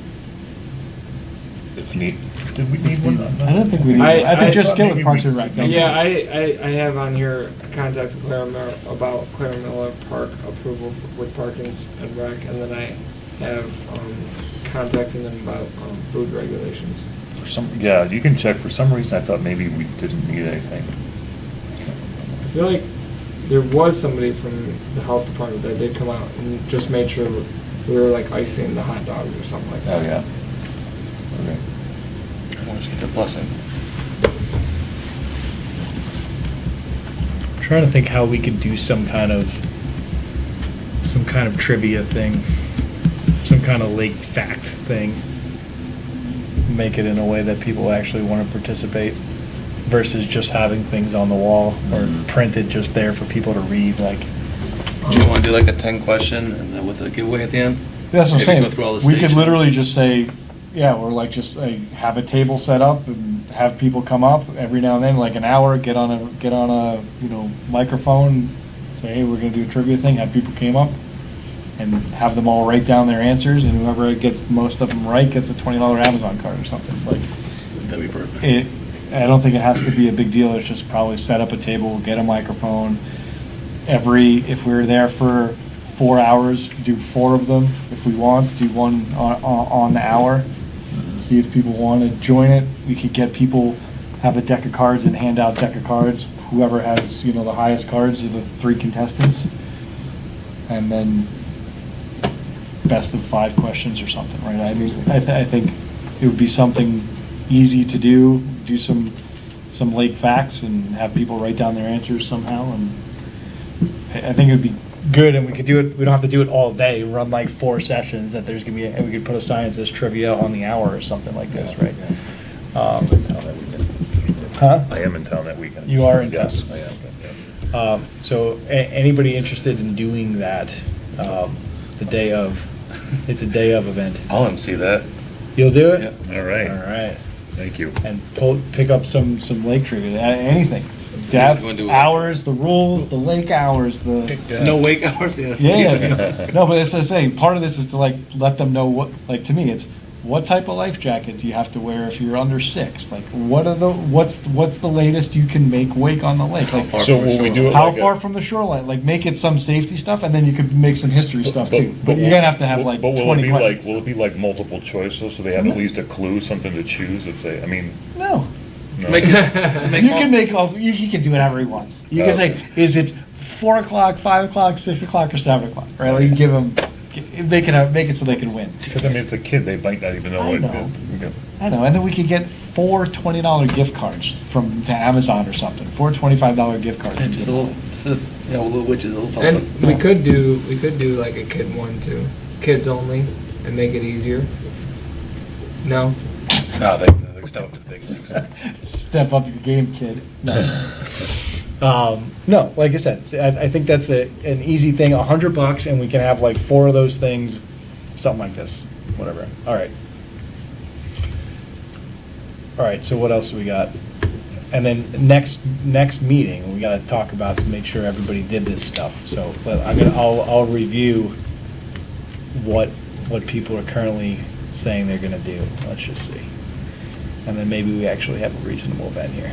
If need, did we need one? I don't think we need, I think just get with Parks and Rec. don't we? Yeah, I have on here contacted Claremont about Claremont Park approval with Parkins and Rec, and then I have contacting them about food regulations. For some, yeah, you can check. For some reason, I thought maybe we didn't need anything. I feel like there was somebody from the health department that did come out and just made sure we were like icing the hot dogs or something like Oh, that. yeah. Okay. Why don't you get their blessing? I'm trying to think how we could do some kind of trivia thing, some kind of lake fact thing. Make it in a way that people actually want to participate versus just having things on the wall or printed just there for people to read, like. Do you want to do like a 10 question and then with a giveaway at the end? That's what I'm Maybe saying. go through all the We could stations. literally just say, yeah, or like just have a table set up and have people come up every now and then, like an hour, get on a microphone, say, hey, we're gonna do a trivia thing, have people came up. and have them all write down their answers, and whoever gets most of them right gets a $20 Amazon card or something. Like, That'd be perfect. I don't think it has to be a big deal. It's just probably set up a table, get a microphone. If we were there for 4 hours, do 4 of them. If we want, do one on the hour. See if people want to join it. We could get people, have a deck of cards and hand out deck of cards. Whoever has, the highest cards are the 3 contestants. And then best of 5 questions or something, right? I mean, I think it would be something easy to do some lake facts and have people write down their answers somehow, and I think it would be good, and we could do it, we don't have to do it all day, run like 4 sessions, that there's gonna be, and we could put a sign that says trivia on the hour or something like this, right? Huh? I am in town that weekend. You are in town? Yes, I am, yes. So, anybody interested in doing that, the day of, it's a day of event? I'll MC that. You'll do it? Yeah. All right, All right. thank you. And pick up some lake trivia, anything. You Depth, wanna do it? hours, the rules, the lake hours, the. No wake hours, yes. Yeah, no, but as I say, part of this is to like, let them know what, like, to me, it's, what type of life jacket do you have to wear if you're under 6? Like, what's the latest you can make wake on the lake? How Like, far So from the will we shore? do it how like far a- from the shoreline? Like, make it some safety stuff, and then you could make some history stuff too. But you're will- gonna have to have like but will it 20 be like- questions. Will it be like multiple choice, though, so they have at least a clue, something to choose if they, I mean, No. no? Make You can make all, he can do whatever he wants. You can say, is it 4 o'clock, 5 o'clock, 6 o'clock, or 7 o'clock, right? Like, you give them, make it so they can win. Because I mean, it's a kid, they might not even know I what. know. I know, and then we could get 4 $20 gift cards to Amazon or something, 4 $25 gift cards. Just a little, little witches, a little something. And we could do like a kid one too, kids only, and make it easier. No, No, they step up to the big leagues. Step up your game, kid. No, like I said, I think that's an easy thing, $100, and we can have like 4 of those things, something like this, whatever. All right. All right, so what else do we got? And then next meeting, we gotta talk about to make sure everybody did this stuff. So, but I'll review what people are currently saying they're gonna do. Let's just see. And then maybe we actually have a reasonable event here.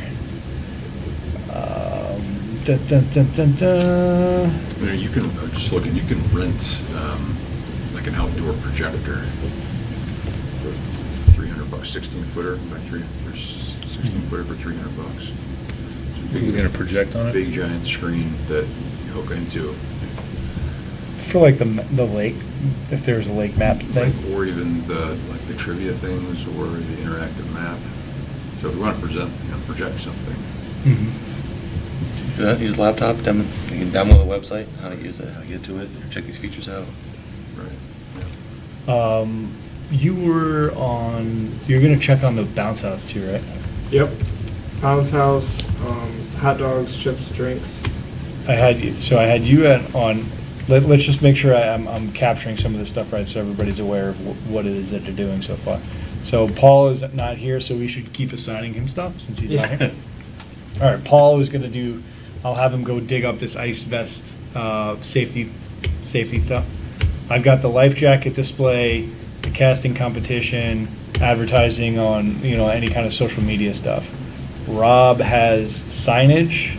Dun, dun, dun, dun, dun. You can, just looking, you can rent, like an outdoor projector for $300, 16 footer by 16 footer for $300. You're gonna project on it? Big giant screen that you hook into, For like the lake, if there's a lake map thing. or even the trivia things or the interactive map. So if we want to project something, Use laptop, you can download the website, how to use it, how to get to it, check these features out. right? You're gonna check on the bounce house too, right? yep. Bounce house, hot dogs, chips, drinks. I had you on, let's just make sure I'm capturing some of this stuff right, so everybody's aware of what it is that they're doing so far. So Paul is not here, so we should keep assigning him stuff, since he's not here. All right, Paul is gonna do, I'll have him go dig up this ice vest, safety stuff. I've got the life jacket display, the casting competition, advertising on, any kind of social media stuff. Rob has signage.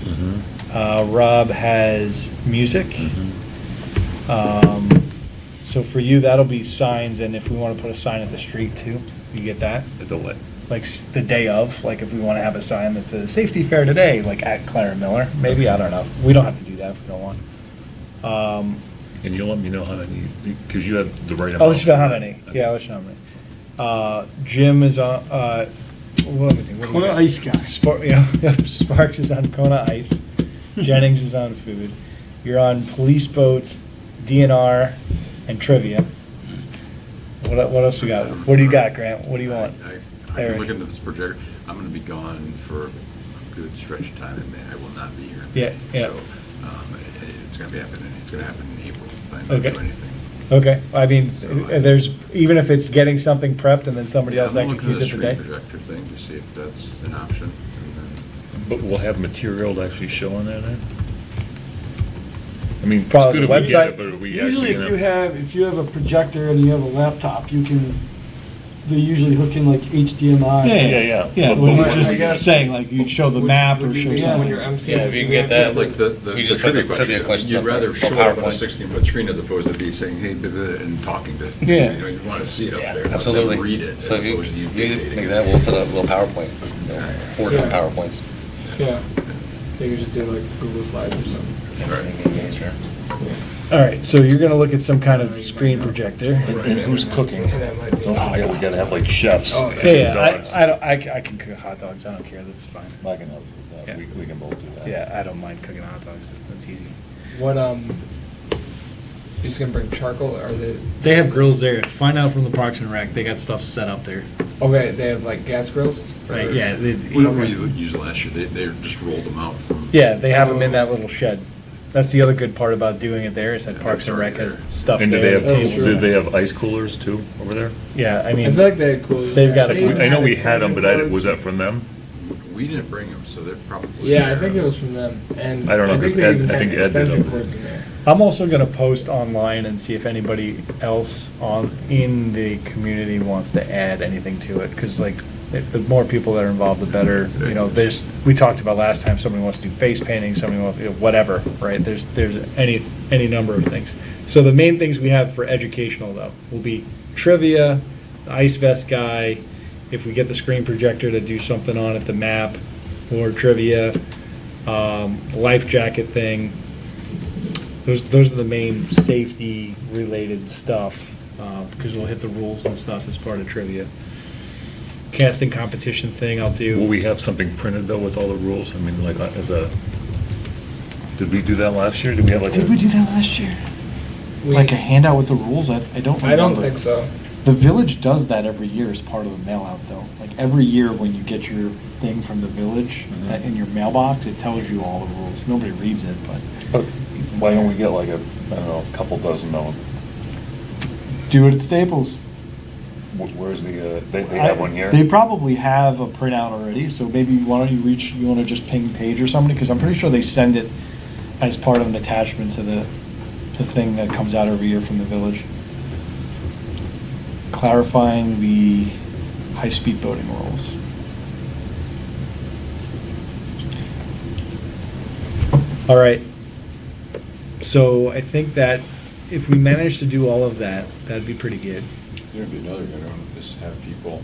Rob has music. So for you, that'll be signs, and if we want to put a sign at the street too, you get that? At the what? Like the day of, like if we want to have a sign that says safety fair today, like at Clara Miller, maybe, I don't know. We don't have to do that if we don't want. And you'll let me know how many, because you have the right amount. I'll let you know how many. Yeah, I'll let you know how many. Jim is on, let me think. What do we Kona got? Ice Guy. Sparks is on Kona Ice. Jennings is on food. You're on police boats, DNR, and trivia. What else we got? What do you got, Grant? What do you want? I Eric. can look into this projector. I'm going to be gone for a good stretch of time in May. I will not be here. Yeah, yeah. So it's going to be happening. It's going to happen in April. If I Okay. don't do anything. Okay, I mean, So there's, even if it's getting something prepped and then somebody else I'm looking executes at it the today. screen projector thing to see if that's an option. And then But we'll have material to actually show on that end? I mean, it's Probably good the if we get website. it, but are we Usually actually if you have a projector and you have a laptop, you can, they usually hook in like HDMI. Yeah. Yeah, But we what were I just guess- saying, like, you'd show the map or show When something. you're MC, Yeah, if you can we get have that, just, Like the You the just trivia put the trivia question. questions You'd up there. rather Or show it up on a PowerPoint. 16-foot screen as opposed to be saying, hey, blah, blah, and talking to, Yeah. you know, you want to see it up Yeah, there. let them absolutely. Read it as So if you, opposed to you you dictating make it. that, we'll set up a little PowerPoint, 4 different Yeah. PowerPoints. yeah. You could just do like Google Slides or something. Yeah, sure. All right, so you're gonna look at some kind of screen projector. And who's cooking? And that might be. Don't forget, we gotta have like chefs. Oh, Yeah, yeah, Dogs. I can cook hot dogs, I don't care, that's fine. I can help you with that. Yeah. We can both do that. Yeah, I don't mind cooking hot dogs, that's easy. What, you just gonna bring charcoal or they? They have grills there, find out from the Parks and Rec, they got stuff set up there. Okay, they have like gas grills? Right, yeah. Whatever you used last year, they just rolled them out from. Yeah, they have them in that little shed. That's the other good part about doing it there, is that Parks and Rec has stuff And do there. they have, That's tables? true. Do they have ice coolers too, over there? Yeah, I I mean, feel like they had coolers. They've got a- They even I know we extension had them, but cords. was that from them? We didn't bring them, so they're probably. Yeah, I there. think it was from them, and I don't know, I think 'cause they Ed- even I had think Ed did extension them. cords in there. I'm also gonna post online and see if anybody else in the community wants to add anything to it, because like, the more people that are involved, the better. You know, we talked about last time, somebody wants to do face painting, somebody wants, whatever, right? There's any number of things. So the main things we have for educational though, will be trivia, the ice vest guy, if we get the screen projector to do something on it, the map, or trivia, life jacket thing. Those are the main safety-related stuff, because we'll hit the rules and stuff as part of trivia. Casting competition thing I'll do. Will we have something printed though with all the rules? I mean, like as a, did we do that last year? Did we have like? Did we do that last year? Like a handout with the rules? I don't remember. I don't think so. The village does that every year as part of the mail out though. Like every year when you get your thing from the village, Mhm. in your mailbox, it tells you all the rules. Nobody reads it, but But why don't we get like a, I don't know, a couple dozen of them? do it at Staples. Where's the, they have one here? They probably have a printout already, so maybe why don't you want to just ping Paige or somebody, because I'm pretty sure they send it as part of an attachment to the thing that comes out every year from the village. Clarifying the high-speed boating rules. All right. So I think that if we manage to do all of that, that'd be pretty good. There'd be another good one, is have people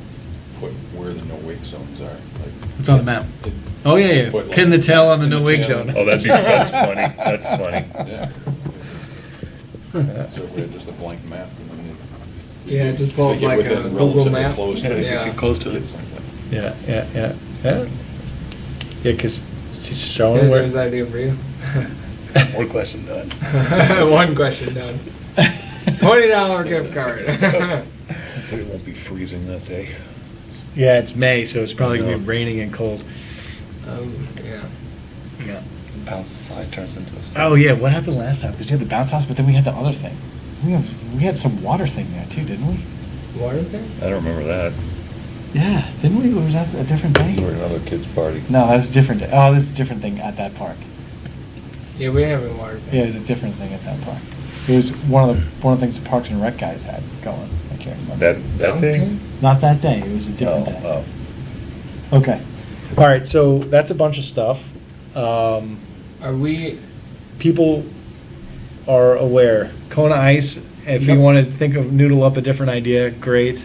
put where the no wake zones are, like. It's on the map. Oh, yeah, yeah. Put, like, Pin the tail on the pin no the wake tail. zone. Oh, that's funny, that's funny. Yeah. So if we had just a blank map and then they. Yeah, just pull they up get like within a Google relatively map. close to Yeah, it. you Yeah. get close to it. Get something. Yeah, yeah, yeah, yeah. Yeah, because it's Yeah, showing where. there's an idea for you. One question done. One question done. $20 gift card. Hopefully it won't be freezing that day. Yeah, it's May, so it's probably gonna be Yeah. raining and cold. Yeah. Yeah. Bounce slide turns into a. Oh, yeah, what happened last time? Because you had the bounce house, but then we had the other thing. We had some water thing there too, didn't we? Water thing? I don't remember that. Yeah, didn't we? Or was that a different day? Or another kid's party. No, that's a different day. Oh, this is a different thing at that park. Yeah, we didn't have any water thing. Yeah, it was a different thing at that park. It was one of the things the Parks and Rec guys had going. I can't remember. That thing? Not that day, it was a different day. Oh, Okay. All right, so that's a bunch of stuff. Are we, People are aware. Kona Ice, if you Yep. want to think of, noodle up a different idea, great.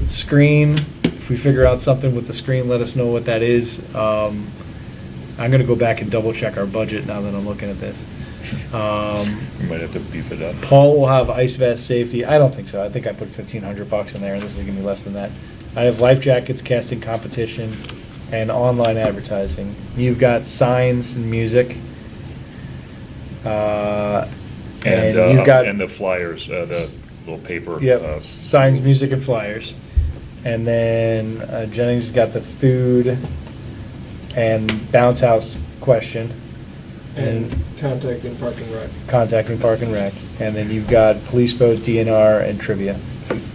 Screen, if we figure out something with the screen, let us know what that is. I'm gonna go back and double check our budget now that I'm looking at this. we might have to beef it up. Paul will have ice vest safety. I don't think so. I think I put $1,500 in there, and this is gonna be less than that. I have life jackets, casting competition, and online advertising. You've got signs and music. And you've got. And the flyers, the little paper. Yep, signs, music, and flyers. And then Jennings got the food and bounce house question. and contacting Park and Rec? Contacting Park and Rec. And then you've got police boat, DNR, and trivia,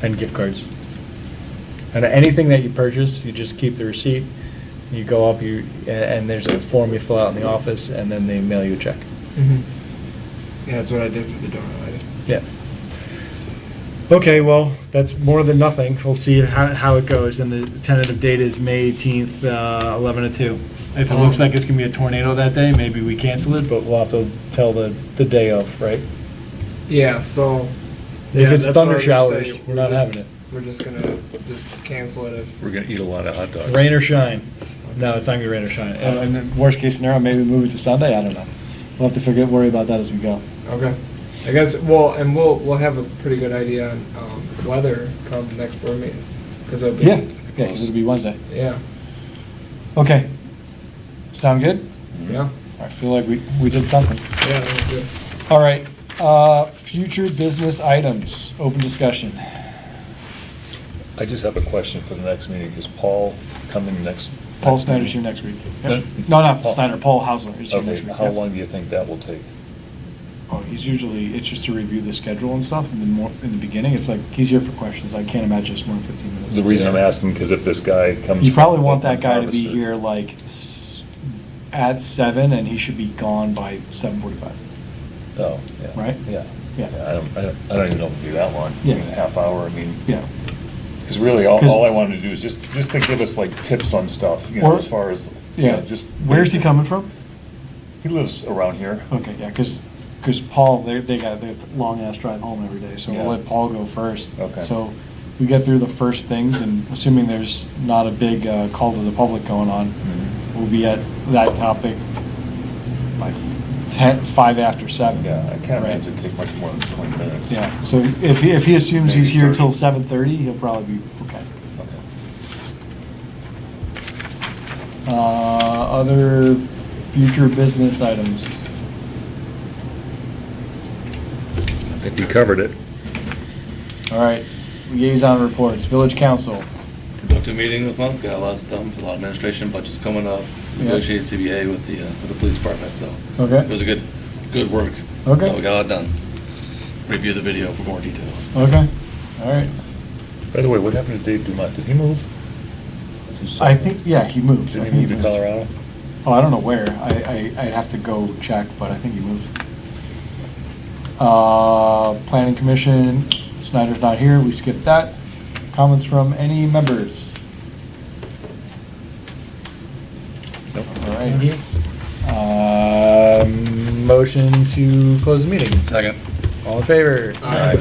and gift cards. And anything that you purchase, you just keep the receipt. You go up, and there's a form you fill out in the office, and then they mail you a check. Mm-hmm. Yeah, that's what I did for the donut lady. Yeah. Okay, well, that's more than nothing. We'll see how it goes, and the tentative date is May 18th, 11 to 2. If it looks like it's gonna be a tornado that day, maybe we cancel it, but we'll have to tell the day of, right? Yeah, so. If yeah, it's that's thunder what I was gonna showers, say. we're not just- having it. We're just gonna cancel it if. We're gonna eat a lot of hot dogs. Rain or shine. No, it's not gonna be rain or shine. And the worst case scenario, maybe move it to Sunday, I don't know. We'll have to worry about that as we go. Okay. I guess, well, and we'll have a pretty good idea on, weather come next board meeting, because it'll be. Yeah, 'cause it'll be Wednesday. Yeah, Okay. Sound good? yeah, I feel like we did something. yeah, that was good. All right, future business items, open discussion. I just have a question for the next meeting. Is Paul coming next? Paul Snyder's here next week. Huh? No, not Paul Snyder, Paul Hausler is here Okay, next week. how Yep. long do you think that will take? Oh, he's usually, it's just to review the schedule and stuff, and then more, in the beginning, it's like, he's here for questions, I can't imagine it's more than 15 minutes. The reason I'm asking, because if this guy comes. You probably want from that guy to be Harvester- here like at 7, and he should be gone by 7:45. Oh, yeah. Right? Yeah. Yeah. I don't even know if it'd be that long. Yeah. I mean, a half hour, I mean. Yeah. Because really, 'Cause- all I wanted to do is just to give us like tips on stuff, you know, Or- as far as, you know, Yeah. just. Where's he coming from? He lives around here. Okay, yeah, because Paul, they got a long ass drive home every day, so we'll Yeah. let Paul go first. Okay. So we get through the first things, and assuming there's not a big call to the public going on, Mm-hmm. we'll be at that topic by 5 after 7. Yeah, I can't Right. imagine it'd take much more than 20 minutes. Yeah, so if he assumes he's Maybe here 30. till 7:30, he'll probably be okay. Okay. Other future business items? I think we covered it. All right, liaison reports, village council. Productive meeting this month, got a lot of stuff, a lot of administration, budget's coming up, Yeah. negotiated CBA with the police department, so. Okay. It was a good work. Okay. So we got a lot done. Review the video for more details. Okay, all right. By the way, what happened to Dave Dumont? Did he move? I think, yeah, he moved. Did I he think move to moved. Colorado? Oh, I don't know where. I'd have to go check, but I think he moved. Planning commission, Snyder's not here, we skipped that. Comments from any members? Nope. All right. Motion to close the meeting. Second. All in favor? Aye.